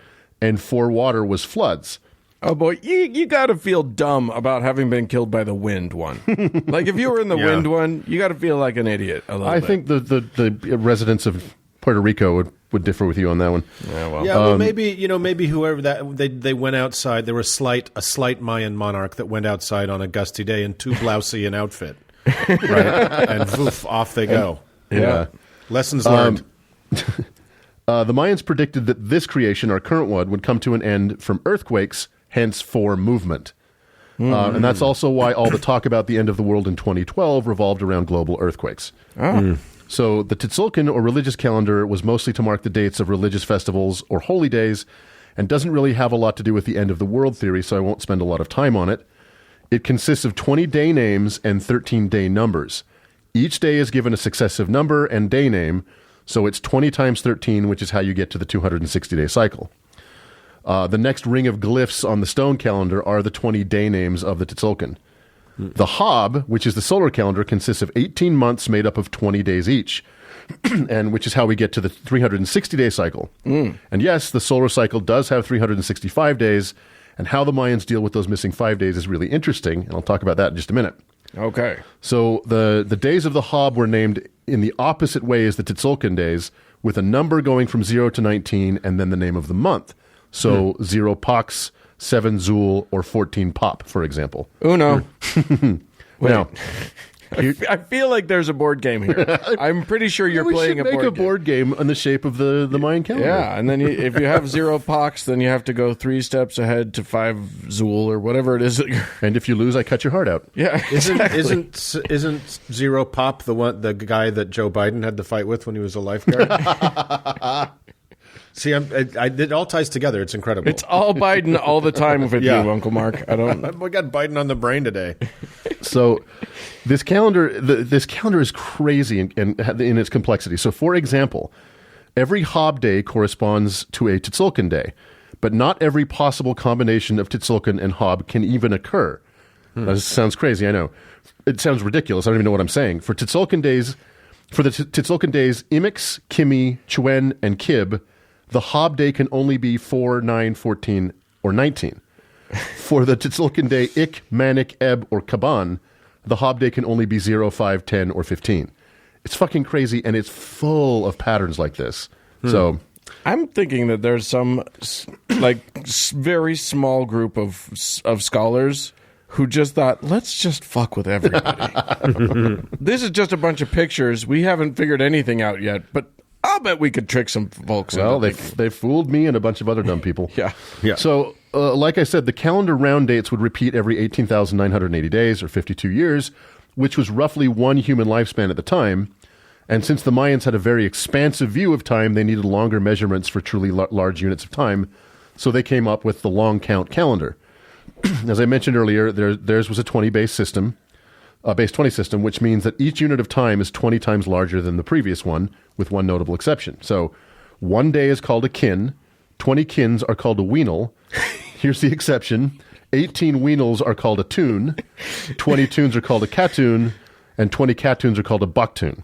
and 4 water was floods. Oh boy, you got to feel dumb about having been killed by the wind one. Like if you were in the wind one, you got to feel like an idiot a little I bit. think the residents of Puerto Rico would would differ with you on that one. Yeah, well. Yeah, well, maybe whoever that they went outside. There was a slight Mayan monarch that went outside on a gusty day in too blousy an outfit, right? And poof, off they go. Yeah. Lessons learned. The Mayans predicted that this creation, our current one, would come to an end from earthquakes, hence for movement. And that's also why all the talk about the end of the world in 2012 revolved around global earthquakes. So the Tzolk'in, or religious calendar, was mostly to mark the dates of religious festivals or holy days, and doesn't really have a lot to do with the end of the world theory, so I won't spend a lot of time on it. It consists of 20 day names and 13 day numbers. Each day is given a successive number and day name, so it's 20 times 13, which is how you get to the 260-day cycle. The next ring of glyphs on the stone calendar are the 20 day names of the Tzolk'in. The Hob, which is the solar calendar, consists of 18 months made up of 20 days each, and which is how we get to the 360-day cycle. And yes, the solar cycle does have 365 days, and how the Mayans deal with those missing 5 days is really interesting, and I'll talk about that in just a minute. Okay. So the days of the Hob were named in the opposite way as the Tzolk'in days, with a number going from 0 to 19, and then the name of the month. So 0 Pax, 7 Zul, or 14 Pop, for example. Uno. Now, I feel like there's a board game here. I'm pretty sure you're playing a board game. We should make a board game in the shape of the Mayan calendar. Yeah, and then if you have 0 Pax, then you have to go 3 steps ahead to 5 Zul or whatever it is that you're... And if you lose, I cut your heart out. Yeah, Isn't 0 Pop the guy that Joe Biden had the fight with when he was a lifeguard? See, it all ties together. It's incredible. It's all Biden all the time with you, Uncle Mark. I don't. We got Biden on the brain today. So, this calendar is crazy in its complexity. So, for example, every Hob day corresponds to a Tzolk'in day, but not every possible combination of Tzolk'in and Hob can even occur. That sounds crazy, I know. It sounds ridiculous. I don't even know what I'm saying. For the Tzolk'in days, Imix, Kimi, Chuen, and Kib, the Hob day can only be 4, 9, 14, or 19. For the Tzolk'in day Ik, Manik, Eb, or Kaban, the Hob day can only be 0, 5, 10, or 15. It's fucking crazy, and it's full of patterns like this. So, I'm thinking that there's some very small group of scholars who just thought, let's just fuck with everybody. This is just a bunch of pictures. We haven't figured anything out yet, but I'll bet we could trick some folks. Well, they fooled me and a bunch of other dumb people. Yeah. So, like I said, the calendar round dates would repeat every 18,980 days, or 52 years, which was roughly one human lifespan at the time. And since the Mayans had a very expansive view of time, they needed longer measurements for truly large units of time. So they came up with the long count calendar. As I mentioned earlier, theirs was a 20 base 20 system, which means that each unit of time is 20 times larger than the previous one, with one notable exception. So, one day is called a kin, 20 kins are called a weanal. Here's the exception: 18 weanals are called a tune, 20 tunes are called a katoon, and 20 katoons are called a baktoon.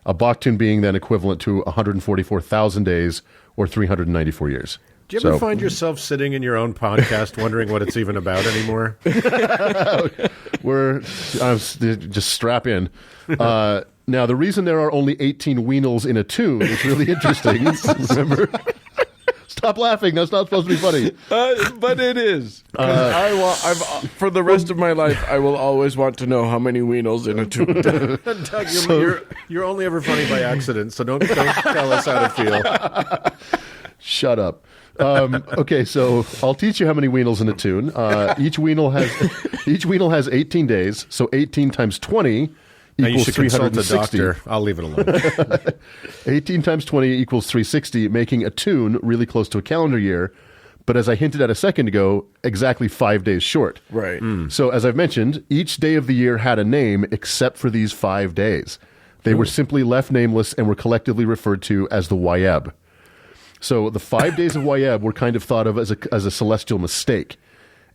A baktoon being then equivalent to 144,000 days, or 394 years. Do you ever find yourself sitting in your own podcast wondering what it's even about anymore? Just strap in. Now, the reason there are only 18 weanals in a tune is really interesting. Remember? Stop laughing. That's not supposed to be funny. But it is. For the rest of my life, I will always want to know how many weanals in a tune. Doug, you're only ever funny by accident, so don't tell us how to feel. Shut up. Okay, so I'll teach you how many weanals in a tune. Each weanal has 18 days, so 18 times 20 equals 360. I'll leave it alone. 18 times 20 equals 360, making a tune really close to a calendar year. But as I hinted at a second ago, exactly 5 days short. Right. So as I've mentioned, each day of the year had a name except for these 5 days. They were simply left nameless and were collectively referred to as the Wayeb. So the 5 days of Wayeb were kind of thought of as a celestial mistake,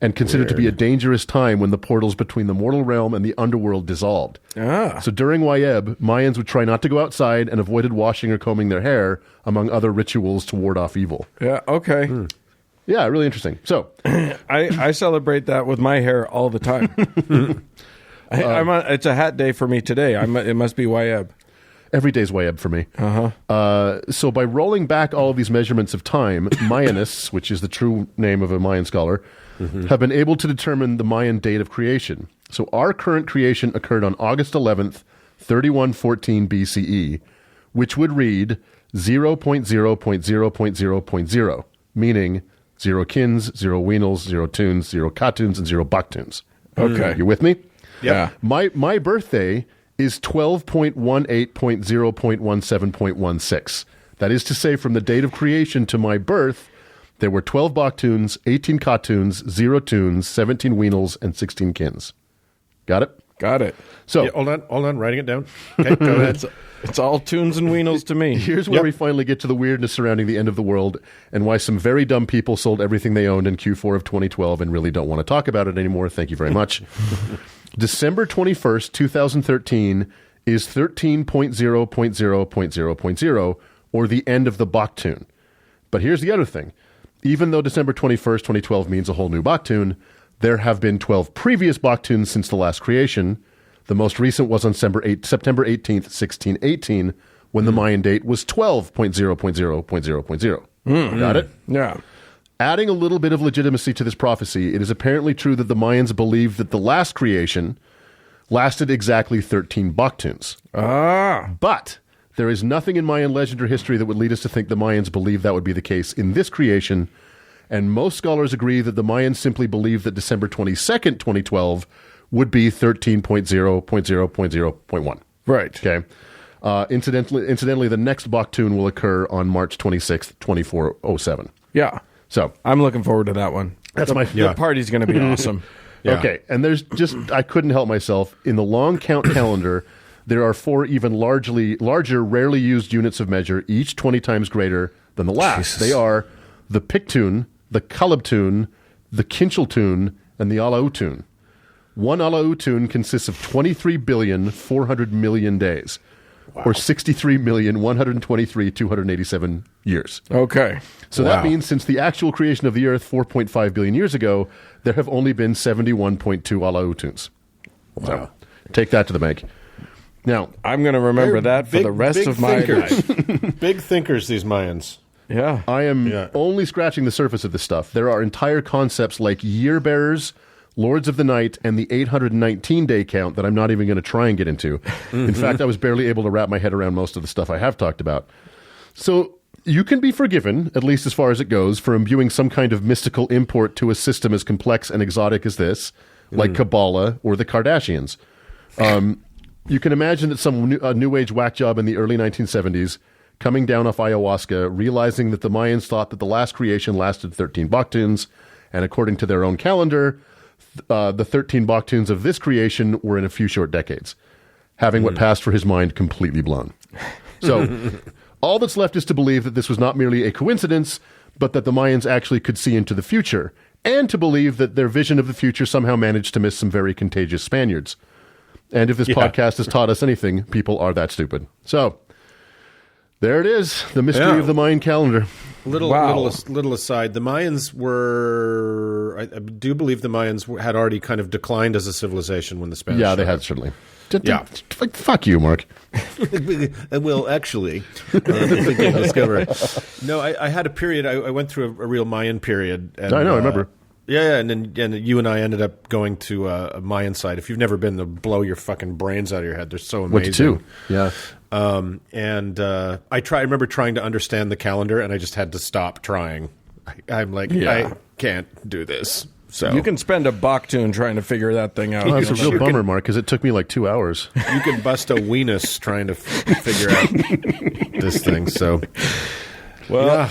and considered to be a dangerous time when the portals between the mortal realm and the underworld dissolved. So during Wayeb, Mayans would try not to go outside and avoided washing or combing their hair, among other rituals to ward off evil. Yeah, okay. Yeah, really interesting. So I celebrate that with my hair all the time. It's a hat day for me today. It must be Wayeb. Every day's way up for me. So by rolling back all of these measurements of time, Mayanists, which is the true name of a Mayan scholar, have been able to determine the Mayan date of creation. So our current creation occurred on August 11th, 3114 BCE, which would read 0.0.0.0.0, meaning 0 kins, 0 weanals, 0 tunes, 0 katuns, and 0 baktuns. Okay. You with me? Yeah. My birthday is 12.18.0.17.16. That is to say, from the date of creation to my birth, there were 12 baktuns, 18 katuns, 0 tunes, 17 weanals, and 16 kins. Got it? Got it. So Yeah, hold on, writing it down. Okay, go ahead. It's all tunes and weanals to me. here's where we finally get to the weirdness surrounding the end of the world and why some very dumb people sold everything they owned in Q4 of 2012 and really don't want to talk about it anymore. Thank you very much. December 21st, 2013 is 13.0.0.0.0, or the end of the baktun. But here's the other thing. Even though December 21st, 2012 means a whole new baktun, there have been 12 previous baktuns since the last creation. The most recent was on September 18th, 1618, when the Mayan date was 12.0.0.0.0. Got it? Yeah. Adding a little bit of legitimacy to this prophecy, it is apparently true that the Mayans believed that the last creation lasted exactly 13 baktuns. But there is nothing in Mayan legend or history that would lead us to think the Mayans believed that would be the case in this creation, and most scholars agree that the Mayans simply believed that December 22nd, 2012 would be 13.0.0.0.1. Right. Okay. Incidentally, the next baktun will occur on March 26th, 2407. Yeah. So I'm looking forward to that one. The party's going to be awesome. Yeah. Okay, and there's just, I couldn't help myself. In the long count calendar, there are 4 even larger, rarely used units of measure, each 20 times greater than the last. They are the Piktun, the Kalabtun, the Kinchiltun, and the Alautun. One Alautun consists of 23,400,000,000 days, or 63,123,287 years. Okay. So that means since the actual creation of the Earth 4.5 billion years ago, there have only been 71.2 Alautuns. So take that to the bank. Now, I'm going to remember that for the rest of my life. Big thinkers, these Mayans. Yeah. I am only scratching the surface of this stuff. There are entire concepts like year bearers, Lords of the Night, and the 819-day count that I'm not even going to try and get into. In fact, I was barely able to wrap my head around most of the stuff I have talked about. So you can be forgiven, at least as far as it goes, for imbuing some kind of mystical import to a system as complex and exotic as this, like Kabbalah or the Kardashians. You can imagine that some new age whack job in the early 1970s, coming down off ayahuasca, realizing that the Mayans thought that the last creation lasted 13 baktuns, and according to their own calendar, the 13 baktuns of this creation were in a few short decades, having what passed for his mind completely blown. So all that's left is to believe that this was not merely a coincidence, but that the Mayans actually could see into the future, and to believe that their vision of the future somehow managed to miss some very contagious Spaniards. And if this podcast has taught us anything, people are that stupid. So there it is, the mystery of the Mayan calendar. Little aside, the Mayans were, I do believe the Mayans had already kind of declined as a civilization when the Spanish Yeah, they showed had up. certainly. Fuck you, Mark. Well, actually, discover. No, I had a period. I went through a real Mayan period. And, I know, I remember. Yeah, and you and I ended up going to a Mayan site. If you've never been, they'll blow your fucking brains out of your head. They're so amazing. Went to 2. Yeah. I remember trying to understand the calendar, and I just had to stop trying. I'm like, I can't do this. So You can spend a baktun trying to figure that thing out. Well, that's a real bummer, Mark, because it took me like 2 hours. you can bust a weenus trying to figure out this thing. So, Well,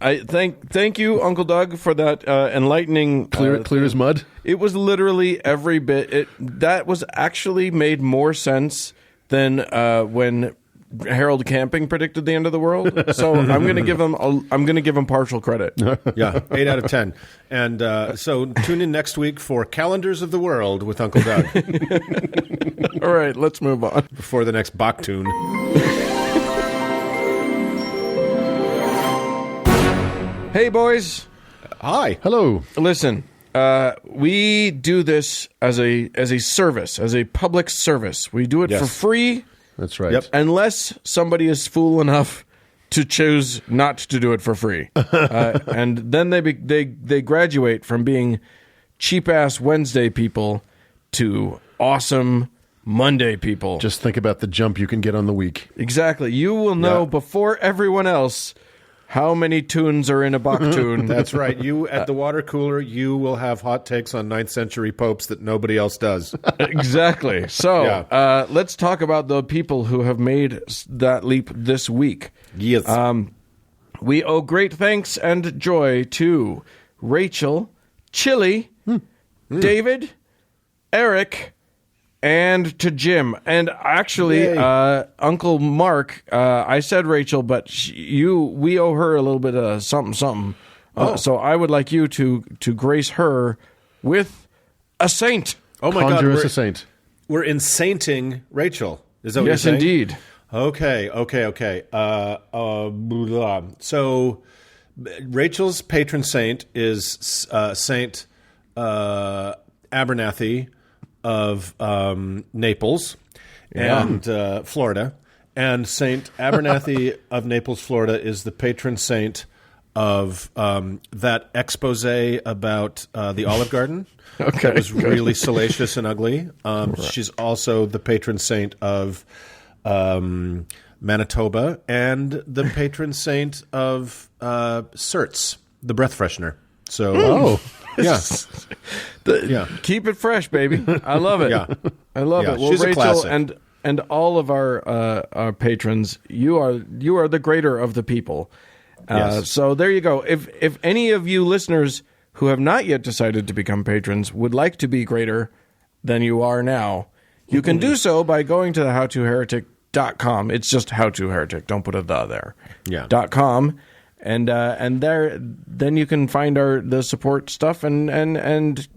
I thank you, Uncle Doug, for that enlightening. Clear as mud. It was literally every bit. That was actually made more sense than when Harold Camping predicted the end of the world. So I'm going to give him partial credit. yeah, 8 out of 10. And so tune in next week for Calendars of the World with Uncle Doug All right, let's move on. before the next baktun. Hey, boys. Hi. Hello. Listen, we do this as a service, as a public service. We do it for free That's right. Yep. Unless somebody is fool enough to choose not to do it for free. And then they graduate from being cheap-ass Wednesday people to awesome Monday people. Just think about the jump you can get on the week. Exactly. You will know before everyone else how many tunes are in a Bach tune. That's right. You, at the water cooler, you will have hot takes on 9th century popes that nobody else does. Exactly. So let's talk about the people who have made that leap this week. Yes. We owe great thanks and joy to Rachel, Chili, David, Eric, and to Jim. And actually, Uncle Mark, I said Rachel, but we owe her a little bit of something. So I would like you to grace her with a saint. Oh my Conjure God, us a saint. we're insainting Rachel. Is that what you're Yes, saying? indeed. Okay. So Rachel's patron saint is Saint Abernathy of Naples and Florida. And Saint Abernathy of Naples, Florida is the patron saint of that expose about the Olive Garden. Okay, That was really salacious and ugly. She's also the patron saint of Manitoba and the patron saint of Certs, the breath freshener. So, Keep it fresh, baby. I love it. Yeah. I love Yeah, it. Well, she's a Rachel classic. and all of our patrons, you are the greater of the people. Yes. So there you go. If any of you listeners who have not yet decided to become patrons would like to be greater than you are now, you can do so by going to the howtoheretic.com. It's just howtoheretic. Don't put a the there. Yeah. .com. And there, then you can find the support stuff and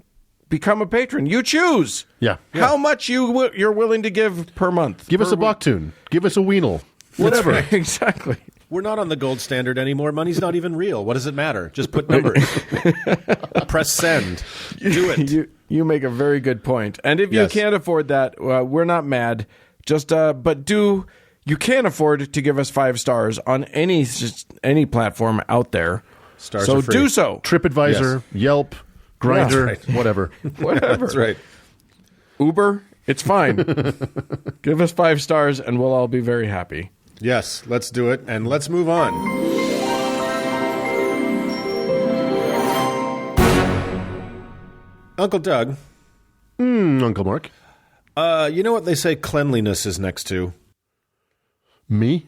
become a patron. You choose. Yeah. How much you're willing to give per month. Give us a Bach tune. Give us a Weenel. Whatever. Exactly. We're not on the gold standard anymore. Money's not even real. What does it matter? Just put numbers. Press send. Do it. You make a very good point. And if you can't afford that, we're not mad. Just you can afford to give us 5 stars on any platform out there. Stars so are free. do so. TripAdvisor, Yelp, Grindr, That's right. whatever. Whatever. That's right. Uber, it's fine. Give us 5 stars and we'll all be very happy. Yes, let's do it, and let's move on. Uncle Doug, Uncle Mark. you know what they say cleanliness is next to? Me?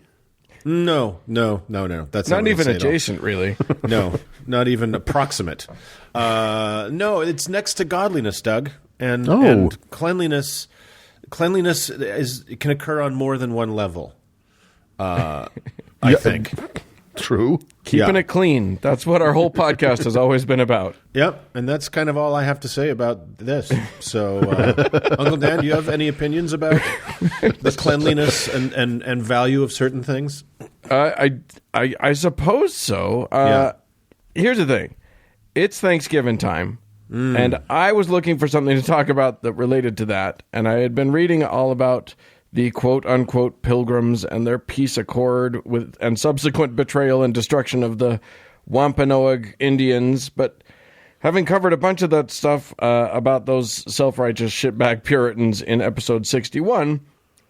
No. That's not Not what they even say at all. adjacent, really. No, not even approximate. No, it's next to godliness, Doug. And cleanliness can occur on more than one level. I think. True. Keeping it clean. That's what our whole podcast has always been about. Yep, and that's kind of all I have to say about this. So, Uncle Dan, do you have any opinions about the cleanliness and value of certain things? I suppose so. Here's the thing. It's Thanksgiving time, and I was looking for something to talk about that related to that, and I had been reading all about the quote-unquote pilgrims and their peace accord and subsequent betrayal and destruction of the Wampanoag Indians. But having covered a bunch of that stuff about those self-righteous shitbag Puritans in episode 61,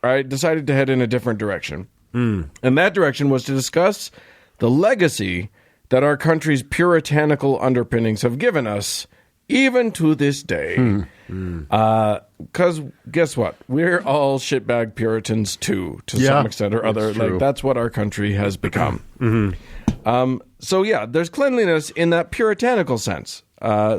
I decided to head in a different direction. And that direction was to discuss the legacy that our country's puritanical underpinnings have given us, even to this day. Because guess what? We're all shitbag Puritans too, to some extent or other. True. That's what our country has become. So yeah, there's cleanliness in that puritanical sense.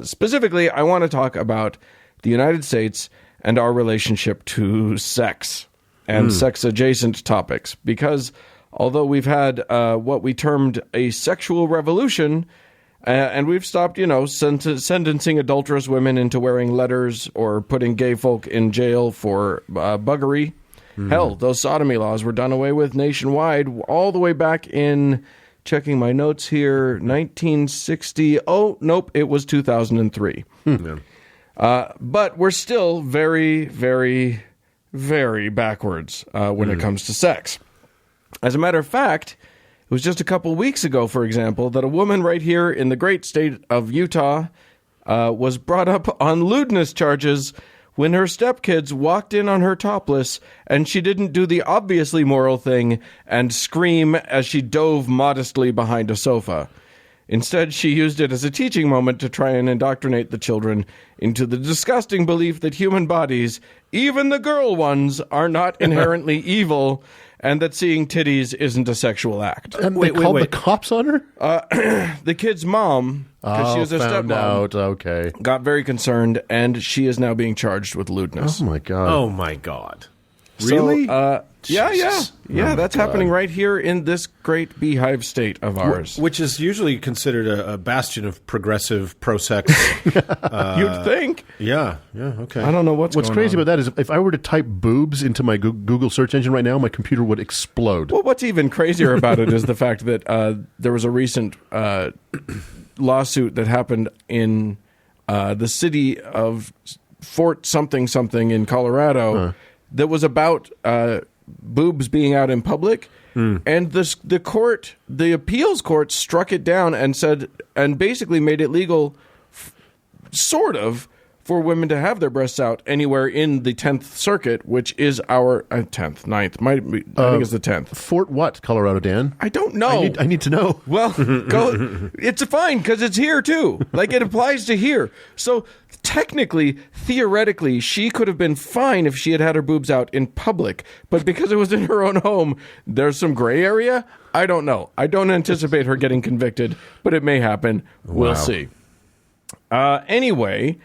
Specifically, I want to talk about the United States and our relationship to sex and sex-adjacent topics. Because although we've had what we termed a sexual revolution, and we've stopped, sentencing adulterous women into wearing letters or putting gay folk in jail for buggery. Hell, those sodomy laws were done away with nationwide all the way back in, checking my notes here, 1960. Oh, nope, it was 2003. But we're still very, very very backwards when it comes to sex. As a matter of fact, it was just a couple weeks ago, for example, that a woman right here in the great state of Utah was brought up on lewdness charges when her stepkids walked in on her topless and she didn't do the obviously moral thing and scream as she dove modestly behind a sofa. Instead, she used it as a teaching moment to try and indoctrinate the children into the disgusting belief that human bodies, even the girl ones, are not inherently evil, and that seeing titties isn't a sexual act. And they called the cops on her? The kid's mom, because she was a found stepmom, out. Okay. got very concerned, and she is now being charged with lewdness. Oh, my God. Oh, my God. So, Really? yeah. Jesus. Yeah, Oh, that's my happening God. right here in this great beehive state of ours. Which is usually considered a bastion of progressive pro-sex. You'd think. Yeah, okay. I don't know what's going crazy on. about that is if I were to type boobs into my Google search engine right now, my computer would explode. Well, what's even crazier about it is the fact that there was a recent lawsuit that happened in the city of Fort something in Colorado that was about boobs being out in public. And the appeals court struck it down and said, and basically made it legal, sort of, for women to have their breasts out anywhere in the 10th Circuit, which is our 10th, 9th. I think it's the 10th. Fort what, Colorado, Dan? I don't know. I need to know. Well, go. It's fine because it's here too. Like it applies to here. So technically, theoretically, she could have been fine if she had had her boobs out in public. But because it was in her own home, there's some gray area. I don't know. I don't anticipate her getting convicted, but it may happen. We'll see. Anyway.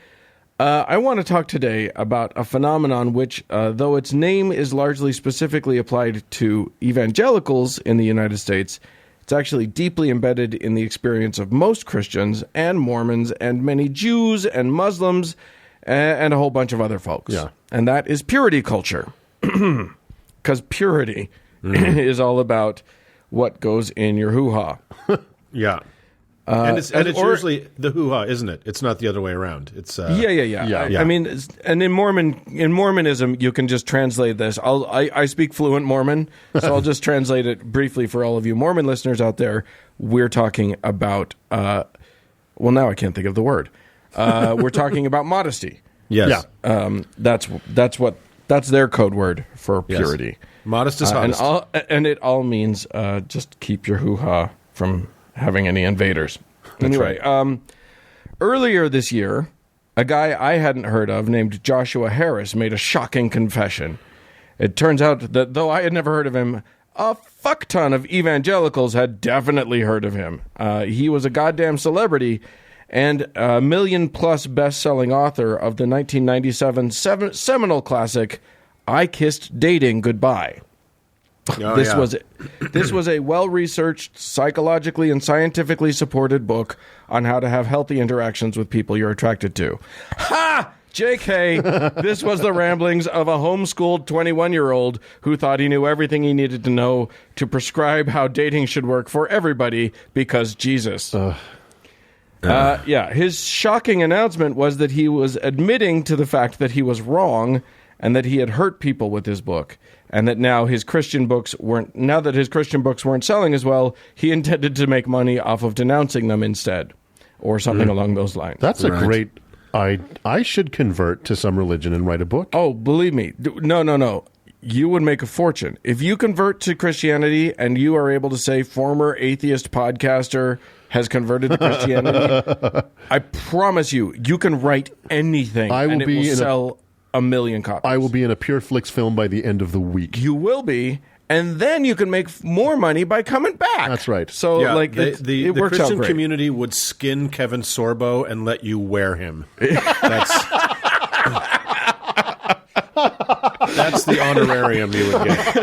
I want to talk today about a phenomenon which, though its name is largely specifically applied to evangelicals in the United States, it's actually deeply embedded in the experience of most Christians and Mormons and many Jews and Muslims and a whole bunch of other folks. Yeah. And that is purity culture. Because purity is all about what goes in your hoo-ha. Yeah. And it's usually the hoo-ha, isn't it? It's not the other way around. It's Yeah. I mean, and in Mormonism, you can just translate this. I speak fluent Mormon, so I'll just translate it briefly for all of you Mormon listeners out there. We're talking about, well, now I can't think of the word. We're talking about modesty. Yes. Yeah. That's their code word for purity. Yes. Modest is hottest. And it all means just keep your hoo-ha from having any invaders. Anyway, earlier this year, a guy I hadn't heard of named Joshua Harris made a shocking confession. It turns out that though I had never heard of him, a fuck ton of evangelicals had definitely heard of him. He was a goddamn celebrity and a $1 million+ best-selling author of the 1997 seminal classic, I Kissed Dating Goodbye. This was a well-researched, psychologically and scientifically supported book on how to have healthy interactions with people you're attracted to. Ha! JK, this was the ramblings of a homeschooled 21-year-old who thought he knew everything he needed to know to prescribe how dating should work for everybody because Jesus. His shocking announcement was that he was admitting to the fact that he was wrong and that he had hurt people with his book. And that now that his Christian books weren't selling as well, he intended to make money off of denouncing them instead, or something along those lines. That's a great... I should convert to some religion and write a book. Oh, believe me. No. You would make a fortune. If you convert to Christianity and you are able to say former atheist podcaster has converted to Christianity, I promise you can write anything and it will sell 1 million copies. I will be in a Pure Flix film by the end of the week. You will be, and then you can make more money by coming back. That's right. So, the works Christian out great. community would skin Kevin Sorbo and let you wear him. That's the honorarium you would get.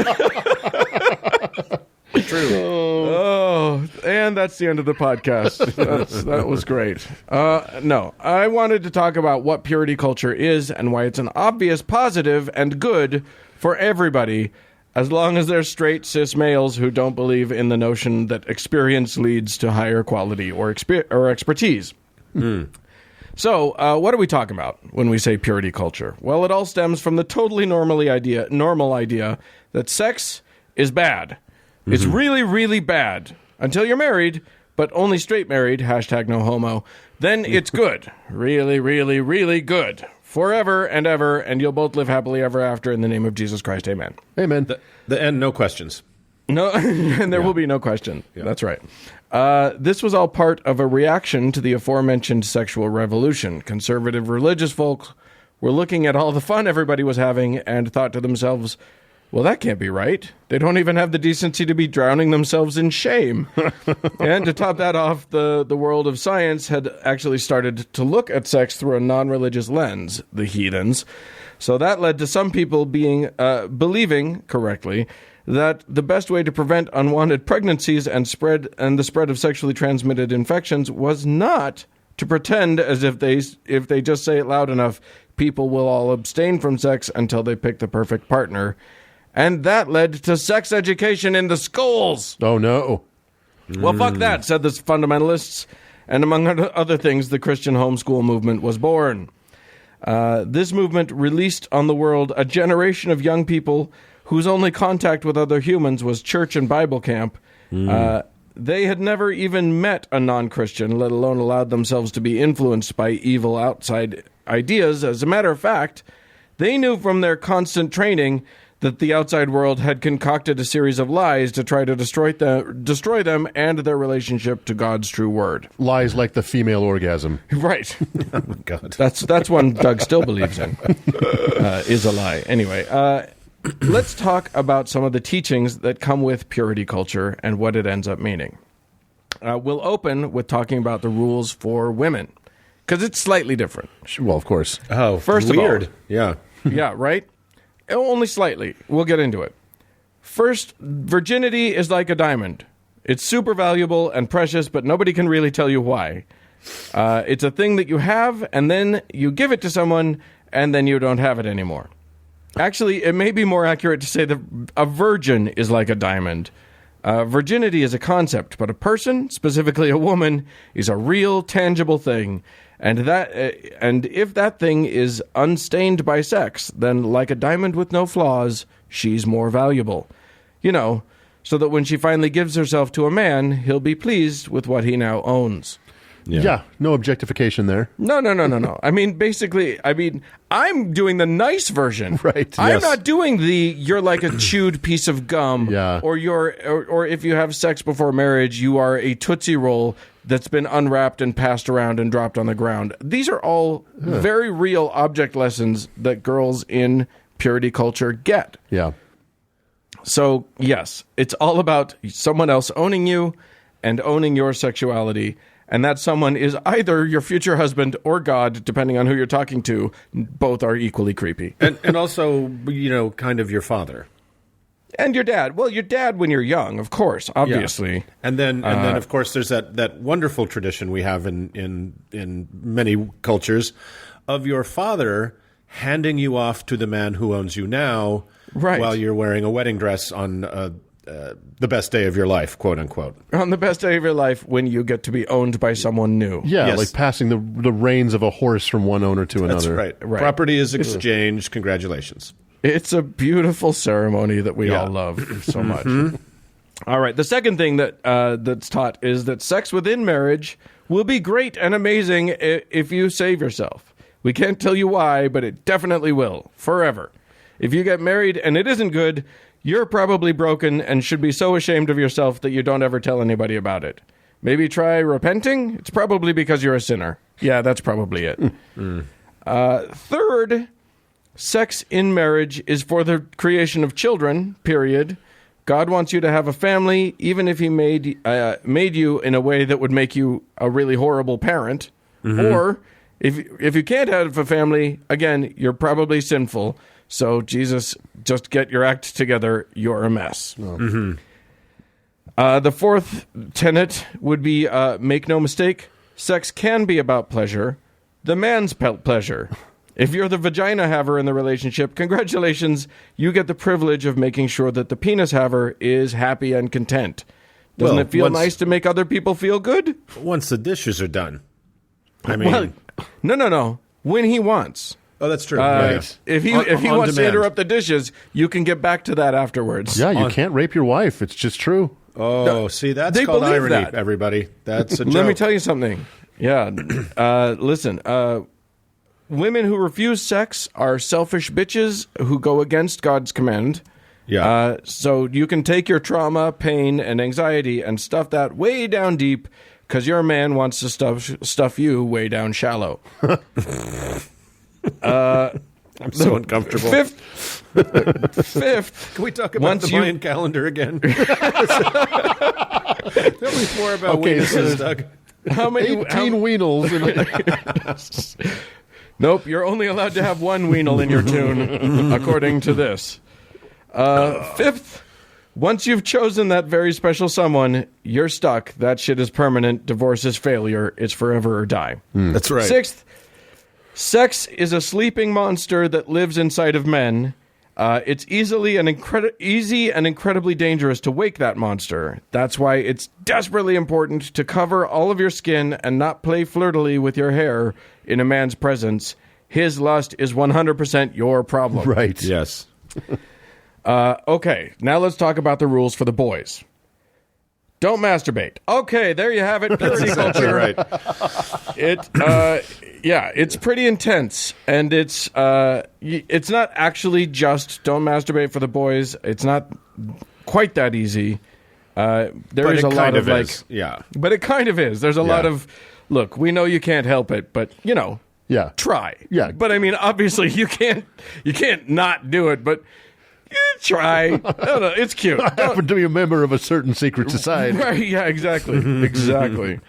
True. Oh, and that's the end of the podcast. That was great. No, I wanted to talk about what purity culture is and why it's an obvious positive and good for everybody, as long as they're straight cis males who don't believe in the notion that experience leads to higher quality or expertise. So, what are we talking about when we say purity culture? Well, it all stems from the totally normal idea that sex is bad. Mm-hmm. It's really, really bad until you're married, but only straight married, hashtag no homo. Then it's good. Really, really, really good. Forever and ever, and you'll both live happily ever after in the name of Jesus Christ. Amen. Amen. The end, no questions. No, and there will be no question. Yeah. That's right. This was all part of a reaction to the aforementioned sexual revolution. Conservative religious folk were looking at all the fun everybody was having and thought to themselves, well, that can't be right. They don't even have the decency to be drowning themselves in shame. And to top that off, the world of science had actually started to look at sex through a non-religious lens, the heathens. So that led to some people believing correctly that the best way to prevent unwanted pregnancies and the spread of sexually transmitted infections was not to pretend as if they just say it loud enough, people will all abstain from sex until they pick the perfect partner. And that led to sex education in the schools. Oh, no. Well, fuck that, said the fundamentalists. And among other things, the Christian homeschool movement was born. This movement released on the world a generation of young people whose only contact with other humans was church and Bible camp. They had never even met a non-Christian, let alone allowed themselves to be influenced by evil outside ideas. As a matter of fact, they knew from their constant training that the outside world had concocted a series of lies to try to destroy them and their relationship to God's true word. Lies like the female orgasm. Right. Oh, my God. That's one Doug still believes in. Is a lie. Anyway, let's talk about some of the teachings that come with purity culture and what it ends up meaning. We'll open with talking about the rules for women, because it's slightly different. Well, of course. Oh, First weird. of all, Yeah. yeah, right? Only slightly. We'll get into it. First, virginity is like a diamond. It's super valuable and precious, but nobody can really tell you why. It's a thing that you have, and then you give it to someone, and then you don't have it anymore. Actually, it may be more accurate to say that a virgin is like a diamond. Virginity is a concept, but a person, specifically a woman, is a real, tangible thing. And if that thing is unstained by sex, then like a diamond with no flaws, she's more valuable. You know, so that when she finally gives herself to a man, he'll be pleased with what he now owns. Yeah, no objectification there. No. I mean, basically, I'm doing the nice version. Right. I'm Yes. not doing you're like a chewed piece of gum. Yeah. Or if you have sex before marriage, you are a Tootsie Roll that's been unwrapped and passed around and dropped on the ground. These are all very real object lessons that girls in purity culture get. Yeah. So, yes, it's all about someone else owning you and owning your sexuality. And that someone is either your future husband or God, depending on who you're talking to. Both are equally creepy. And also, kind of your father. And your dad. Well, your dad when you're young, of course, obviously. Yeah. And then of course, there's that wonderful tradition we have in many cultures of your father handing you off to the man who owns you now, right, while you're wearing a wedding dress on the best day of your life, quote unquote. On the best day of your life, when you get to be owned by someone new. Yeah, Yes. like passing the reins of a horse from one owner to That's another. right. Right. Property is exchanged. Congratulations. It's a beautiful ceremony that we all love so much. All right. The second thing that's taught is that sex within marriage will be great and amazing if you save yourself. We can't tell you why, but it definitely will. Forever. If you get married and it isn't good, you're probably broken and should be so ashamed of yourself that you don't ever tell anybody about it. Maybe try repenting? It's probably because you're a sinner. Yeah, that's probably it. Third, sex in marriage is for the creation of children, period. God wants you to have a family, even if he made you in a way that would make you a really horrible parent. Or if you can't have a family, again, you're probably sinful. So, Jesus, just get your act together. You're a mess. The fourth tenet would be, make no mistake, sex can be about pleasure, the man's pleasure. If you're the vagina haver in the relationship, congratulations, you get the privilege of making sure that the penis haver is happy and content. Doesn't Well, it feel nice to make other people feel good? Once the dishes are done. I mean, Well, no. When he wants. oh, that's true. Right. If he On wants to demand. interrupt the dishes, you can get back to that afterwards. Yeah, you can't rape your wife. It's just true. Oh, see, that's They called believe irony, that. everybody. That's a joke. Let me tell you something. Yeah. Listen, women who refuse sex are selfish bitches who go against God's command. Yeah. So you can take your trauma, pain, and anxiety and stuff that way down deep because your man wants to stuff you way down shallow. I'm so uncomfortable. Fifth, Can we talk about Once the you- Mayan calendar again? Tell me more about Okay, weenuses, so- Doug. how many? 18 weenals. Nope, you're only allowed to have one weanal in your tune, according to this. Fifth, once you've chosen that very special someone, you're stuck. That shit is permanent. Divorce is failure. It's forever or die. That's right. Sixth, sex is a sleeping monster that lives inside of men. It's easy and incredibly dangerous to wake that monster. That's why it's desperately important to cover all of your skin and not play flirtily with your hair in a man's presence. His lust is 100% your problem. Right. Yes. Okay, now let's talk about the rules for the boys. Don't masturbate. Okay, there you have it. Purity culture. Right. It's pretty intense, and it's not actually just don't masturbate for the boys. It's not quite that easy. There But is it a lot kind of like, is. Yeah. but it kind of is. There's a lot of look. We know you can't help it, but Yeah. try. Yeah. But I mean, obviously, you can't not do it, but. Try. No, it's cute. I happen to be a member of a certain secret society. Right, yeah, exactly. Exactly.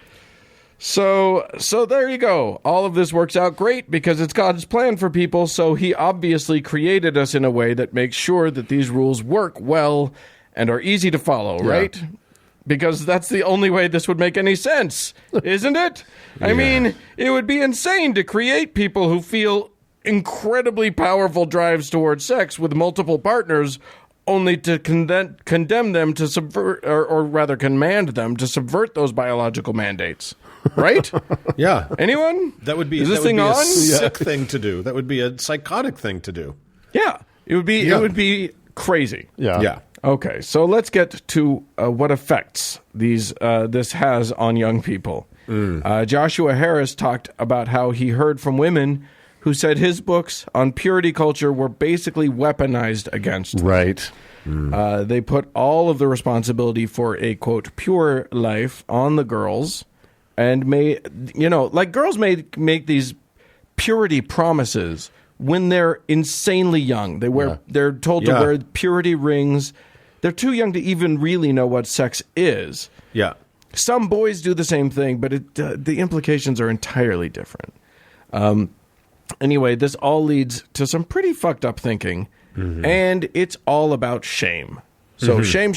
So there you go. All of this works out great because it's God's plan for people, so he obviously created us in a way that makes sure that these rules work well and are easy to follow, right? Because that's the only way this would make any sense, isn't it? I mean, it would be insane to create people who feel incredibly powerful drives towards sex with multiple partners only to condemn them to subvert, or rather command them to subvert those biological mandates. Right? Yeah. Anyone? That would be, Is this that would thing be a on? sick thing to do. That would be a psychotic thing to do. Yeah. It would be Yeah. it would be crazy. Yeah. Yeah. Okay, so let's get to what effects this has on young people. Joshua Harris talked about how he heard from women who said his books on purity culture were basically weaponized against them. Right. They put all of the responsibility for a, quote, pure life on the girls and girls may make these purity promises when they're insanely young. They're told to Yeah. wear purity rings. They're too young to even really know what sex is. Yeah. Some boys do the same thing, but the implications are entirely different. Anyway, this all leads to some pretty fucked up thinking, and it's all about shame. So shame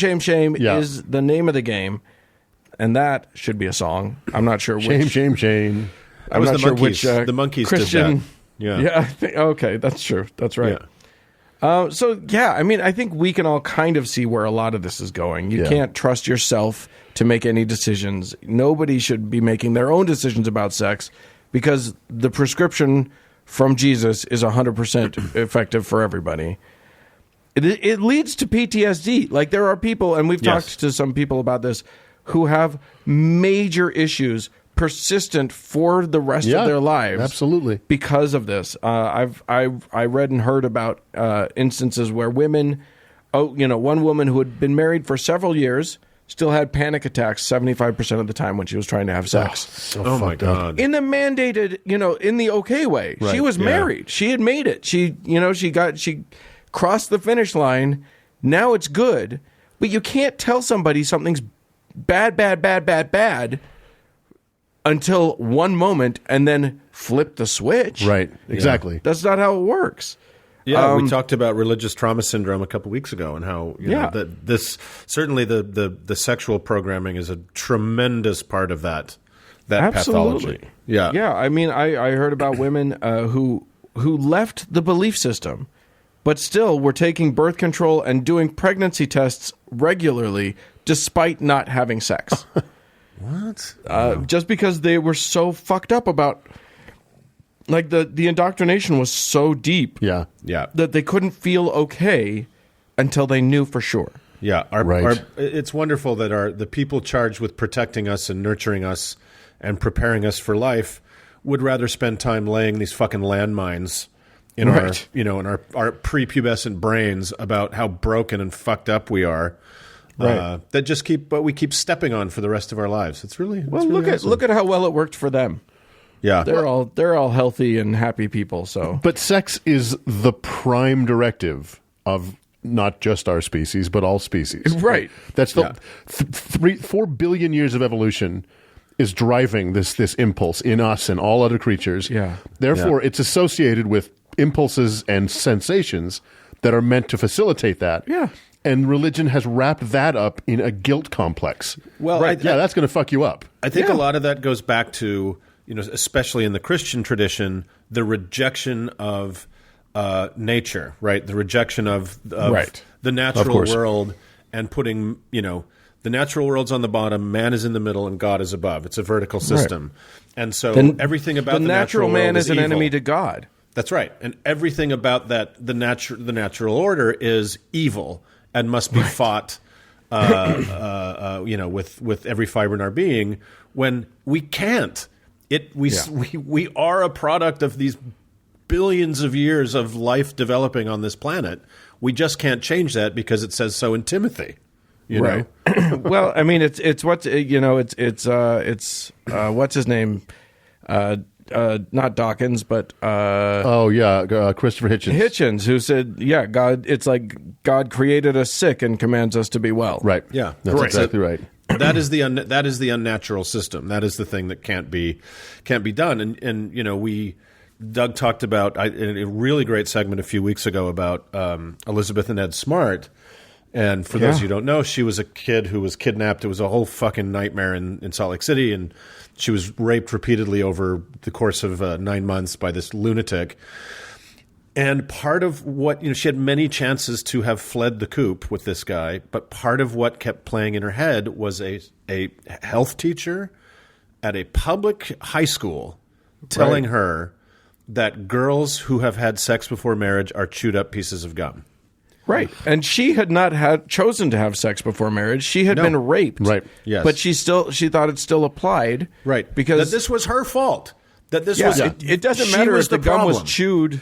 Yeah. is the name of the game, and that should be a song. I'm not sure which. Shame. That was I'm not the sure Monkees. which The Monkees Christian. did that. Yeah. Yeah. Okay, that's true. That's right. Yeah. I mean, I think we can all kind of see where a lot of this is going. You Yeah. can't trust yourself to make any decisions. Nobody should be making their own decisions about sex because the prescription from Jesus is 100% effective for everybody. It leads to PTSD. Like there are people, and we've Yes. talked to some people about this, who have major issues persistent for the rest of their lives. Absolutely. Because of this. I read and heard about instances where women, one woman who had been married for several years still had panic attacks 75% of the time when she was trying to have sex. Oh my God. In the mandated, in the okay way. She was married. She had made it. She crossed the finish line. Now it's good. But you can't tell somebody something's bad until one moment and then flip the switch. Right. Exactly. That's not how it works. Yeah, we talked about religious trauma syndrome a couple weeks ago, and how that this certainly the sexual programming is a tremendous part of that Absolutely. pathology. Yeah, Yeah. I mean, I heard about women who left the belief system, but still were taking birth control and doing pregnancy tests regularly, despite not having sex. What? Just because they were so fucked up about, like, the indoctrination was so deep Yeah. Yeah. that they couldn't feel okay until they knew for sure. Yeah, Right. it's wonderful that the people charged with protecting us and nurturing us and preparing us for life would rather spend time laying these fucking landmines in Right. in our prepubescent brains about how broken and fucked up we are. Right. But we keep stepping on for the rest of our lives. It's really Look at how well it worked for them. yeah. They're all healthy and happy people. So But sex is the prime directive of not just our species, but all species. Right. That's the 4 billion years of evolution is driving this impulse in us and all other creatures. Yeah. Therefore, it's associated with impulses and sensations that are meant to facilitate that. Yeah. And religion has wrapped that up in a guilt complex. Well, right. That's going to fuck you up. I think Yeah. a lot of that goes back to, especially in the Christian tradition, the rejection of nature, right? The rejection of Right. the Of natural course. world and putting, the natural world's on the bottom, man is in the middle, and God is above. It's a vertical system. And so everything about the natural man world is an evil. enemy to God. That's right. And everything about the natural order is evil and must be fought with every fiber in our being, when we can't. We are a product of these billions of years of life developing on this planet. We just can't change that because it says so in Timothy. You know? Well, I mean, it's what's what's his name? Not Dawkins, but Christopher Hitchens. Hitchens, who said, "Yeah, God. It's like God created us sick and commands us to be well." Right. Yeah. That's Right. exactly right. That is the unnatural system. That is the thing that can't be done. And Doug talked about in a really great segment a few weeks ago about Elizabeth and Ed Smart. And for those of you who don't know, she was a kid who was kidnapped. It was a whole fucking nightmare in Salt Lake City, and she was raped repeatedly over the course of 9 months by this lunatic. And part of what, she had many chances to have fled the coop with this guy, but part of what kept playing in her head was a health teacher at a public high school telling her that girls who have had sex before marriage are chewed up pieces of gum. Right. And she had not chosen to have sex before marriage. She had been raped. Right. Yes. But she thought it still applied. Right. Because that this was her fault. That this was it doesn't she matter was if the gum was problem. chewed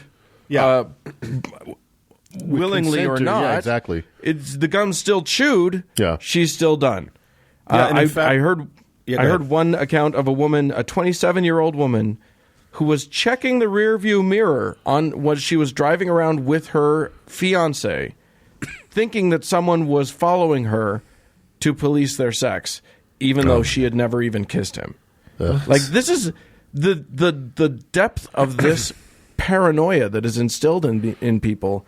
willingly consent or to- not. yeah, exactly. It's the gum's still chewed. Yeah. She's still done. Yeah, and in fact- I heard Yeah, I go heard ahead. one account of a woman, a 27-year-old woman, who was checking the rearview mirror when she was driving around with her fiance, thinking that someone was following her to police their sex, even though she had never even kissed him. Like, this is the depth of this paranoia that is instilled in people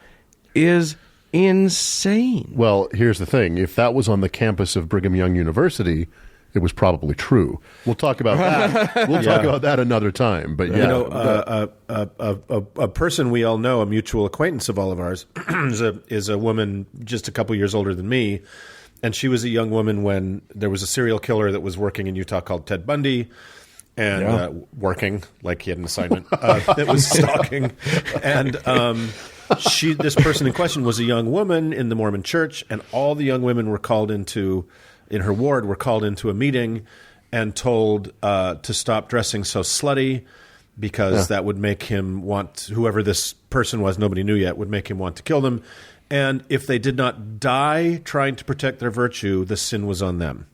is insane. Well, here's the thing. If that was on the campus of Brigham Young University, it was probably true. We'll talk about that. We'll talk about that another time. But yeah, A person we all know, a mutual acquaintance of all of ours, is a woman just a couple years older than me, and she was a young woman when there was a serial killer that was working in Utah called Ted Bundy, and working like he had an assignment that was stalking, and this person in question was a young woman in the Mormon church, and all the young women were called in her ward were called into a meeting and told to stop dressing so slutty because that would make him want, whoever this person was, nobody knew yet, would make him want to kill them. And if they did not die trying to protect their virtue, the sin was on them.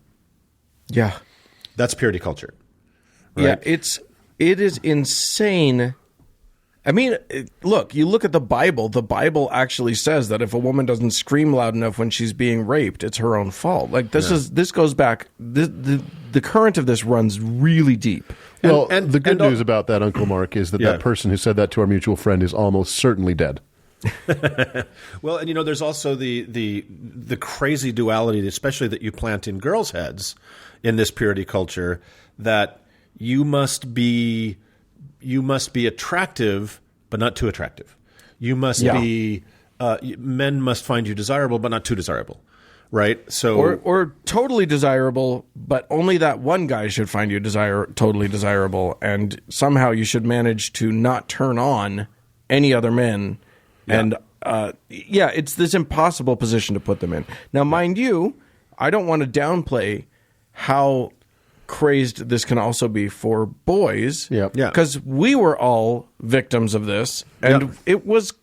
Yeah. That's purity culture. Yeah, Right? it is insane. I mean, look, you look at the Bible. The Bible actually says that if a woman doesn't scream loud enough when she's being raped, it's her own fault. Like, this goes back. The current of this runs really deep. well, and- the good and- news about that, Uncle Mark, is that person who said that to our mutual friend is almost certainly dead. Well, and there's also the crazy duality, especially that you plant in girls' heads in this purity culture, that you must be attractive, but not too attractive. You must be men must find you desirable, but not too desirable. right? So or totally desirable, but only that one guy should find you totally desirable, and somehow you should manage to not turn on any other men. Yeah. And it's this impossible position to put them in. Now, mind you, I don't want to downplay how crazed this can also be for boys. Yep. Yeah. Because we were all victims of this, and Yep. it was,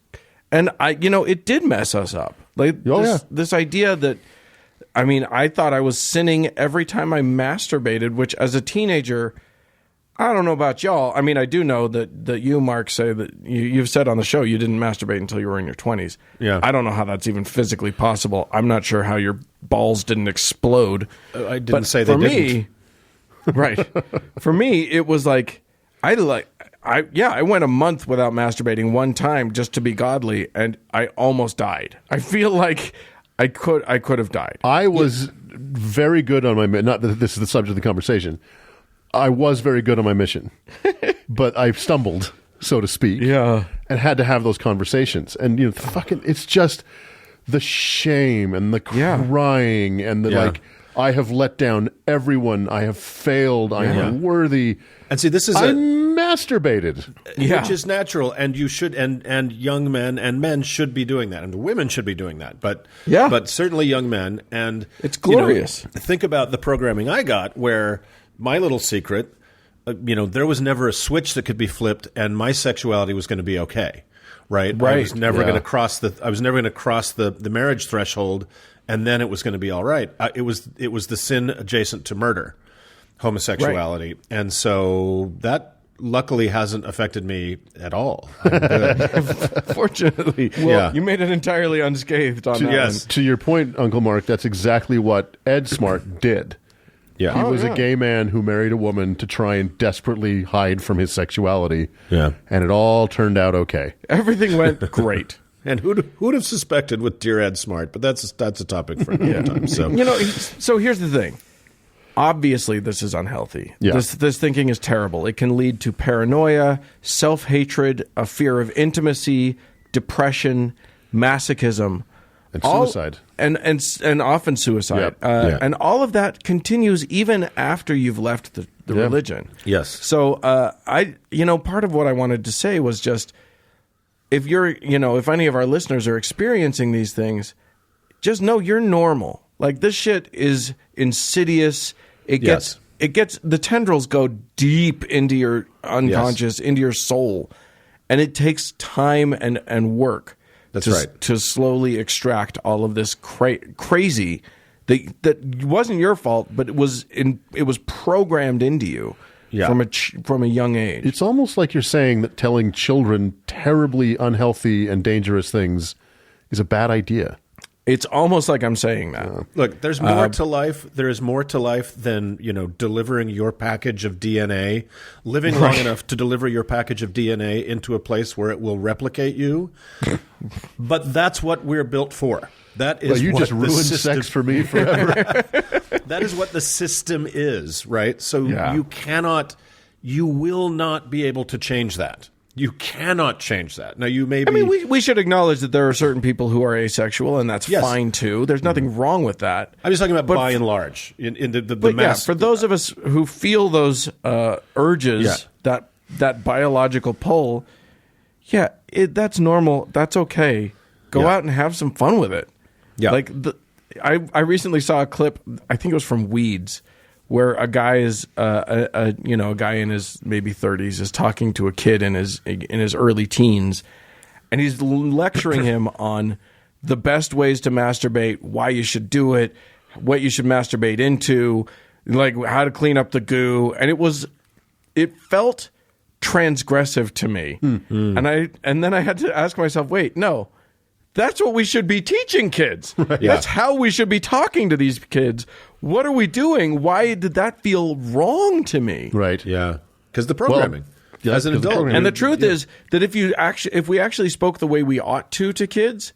and it did mess us up. Like this idea that, I mean, I thought I was sinning every time I masturbated, which as a teenager, I don't know about y'all. I mean, I do know that you, Mark, say that you've said on the show you didn't masturbate until you were in your 20s. Yeah. I don't know how that's even physically possible. I'm not sure how your balls didn't explode. I didn't But say they for didn't. me, right. For me, it was like, I went a month without masturbating one time just to be godly, and I almost died. I feel like I could have died. I was very good on my not that this is the subject of the conversation. I was very good on my mission, but I stumbled, so to speak, and had to have those conversations. And it's just the shame and the crying and the I have let down everyone. I have failed. I am unworthy. And see, this is I masturbated, which is natural, and you should, and young men and men should be doing that, and the women should be doing that. But certainly young men, and it's glorious. Think about the programming I got, where my little secret, there was never a switch that could be flipped, and my sexuality was going to be okay, right? I was never going to cross the marriage threshold, and then it was going to be all right. It was the sin adjacent to murder, homosexuality, and so that luckily hasn't affected me at all. Fortunately, you made it entirely unscathed on that. Yes, to your point, Uncle Mark, that's exactly what Ed Smart did. Yeah. He was a gay man who married a woman to try and desperately hide from his sexuality. Yeah. And it all turned out okay. Everything went great. And who'd have suspected with dear Ed Smart? But that's a topic for another time. So so here's the thing. Obviously, this is unhealthy. Yeah. This thinking is terrible. It can lead to paranoia, self-hatred, a fear of intimacy, depression, masochism. And suicide. And often suicide. Yep. And all of that continues even after you've left the religion. Yes. So part of what I wanted to say was just, if if any of our listeners are experiencing these things, just know you're normal. Like, this shit is insidious. It gets the tendrils go deep into your unconscious, into your soul, and it takes time and work. That's right. To slowly extract all of this crazy that wasn't your fault, but it was programmed into you from a young age. It's almost like you're saying that telling children terribly unhealthy and dangerous things is a bad idea. It's almost like I'm saying that. Look, there's more to life. There is more to life than, delivering your package of DNA, living long enough to deliver your package of DNA into a place where it will replicate you. But that's what we're built for. That is you what just ruined sex for me forever. That is what the system is, right? So you will not be able to change that. You cannot change that. Now, you may be... I mean, we should acknowledge that there are certain people who are asexual, and that's fine, too. There's nothing wrong with that. I'm just talking about by and large. In the mass... for those of us who feel those urges, that biological pull, that's normal. That's okay. Go out and have some fun with it. Yeah. Like, I recently saw a clip, I think it was from Weeds, where a guy is a guy in his maybe 30s is talking to a kid in his early teens, and he's lecturing him on the best ways to masturbate, why you should do it, what you should masturbate into, like how to clean up the goo, and it felt transgressive to me. And then I had to ask myself, wait, no. That's what we should be teaching kids. Right. That's how we should be talking to these kids. What are we doing? Why did that feel wrong to me? Right. Yeah. Because the programming. As an adult. And the truth is that if we actually spoke the way we ought to kids,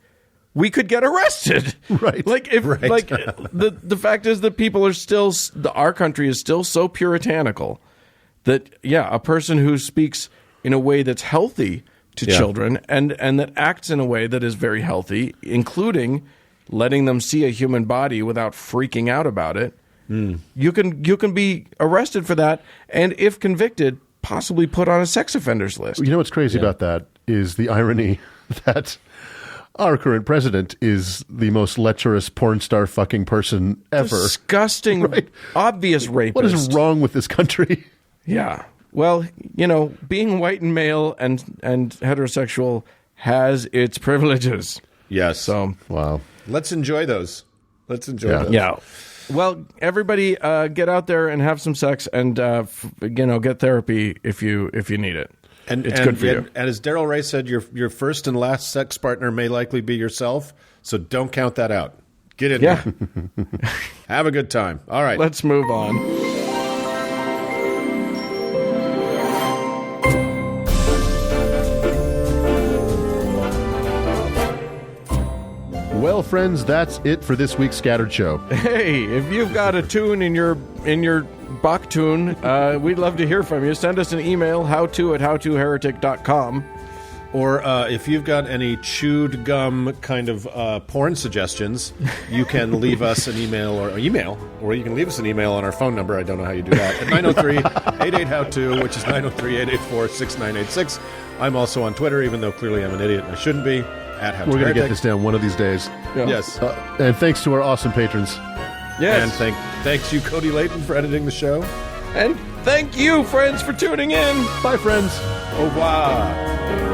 we could get arrested. Right. The fact is that people are still, our country is still so puritanical that, a person who speaks in a way that's healthy to children and that acts in a way that is very healthy, including letting them see a human body without freaking out about it, you can be arrested for that, and if convicted, possibly put on a sex offenders list. You know what's crazy about that is the irony that our current president is the most lecherous porn star fucking person ever. Disgusting, Right. obvious rapist. What is wrong with this country? Yeah. Well, being white and male and heterosexual has its privileges. Yes. So, Wow. Let's enjoy those. Let's enjoy Yeah. those. yeah. Well, everybody, get out there and have some sex, and get therapy if you need it. And it's good for you. And as Daryl Ray said, your first and last sex partner may likely be yourself, so don't count that out. Get in Yeah. there. Have a good time. All right. Let's move on. Well, friends, that's it for this week's Scattered Show. Hey, if you've got a tune in your Bach tune, we'd love to hear from you. Send us an email, howto@howtoheretic.com. Or if you've got any chewed gum kind of porn suggestions, you can leave us an email, or you can leave us an email on our phone number. I don't know how you do that. At 903-88-HOW-TO, which is 903-884-6986. I'm also on Twitter, even though clearly I'm an idiot and I shouldn't be, at We're going to get howtoheretic. this down one of these days. Yeah. Yes. And thanks to our awesome patrons. Yes. And thanks you, Cody Layton, for editing the show. And thank you, friends, for tuning in. Bye, friends. Au revoir.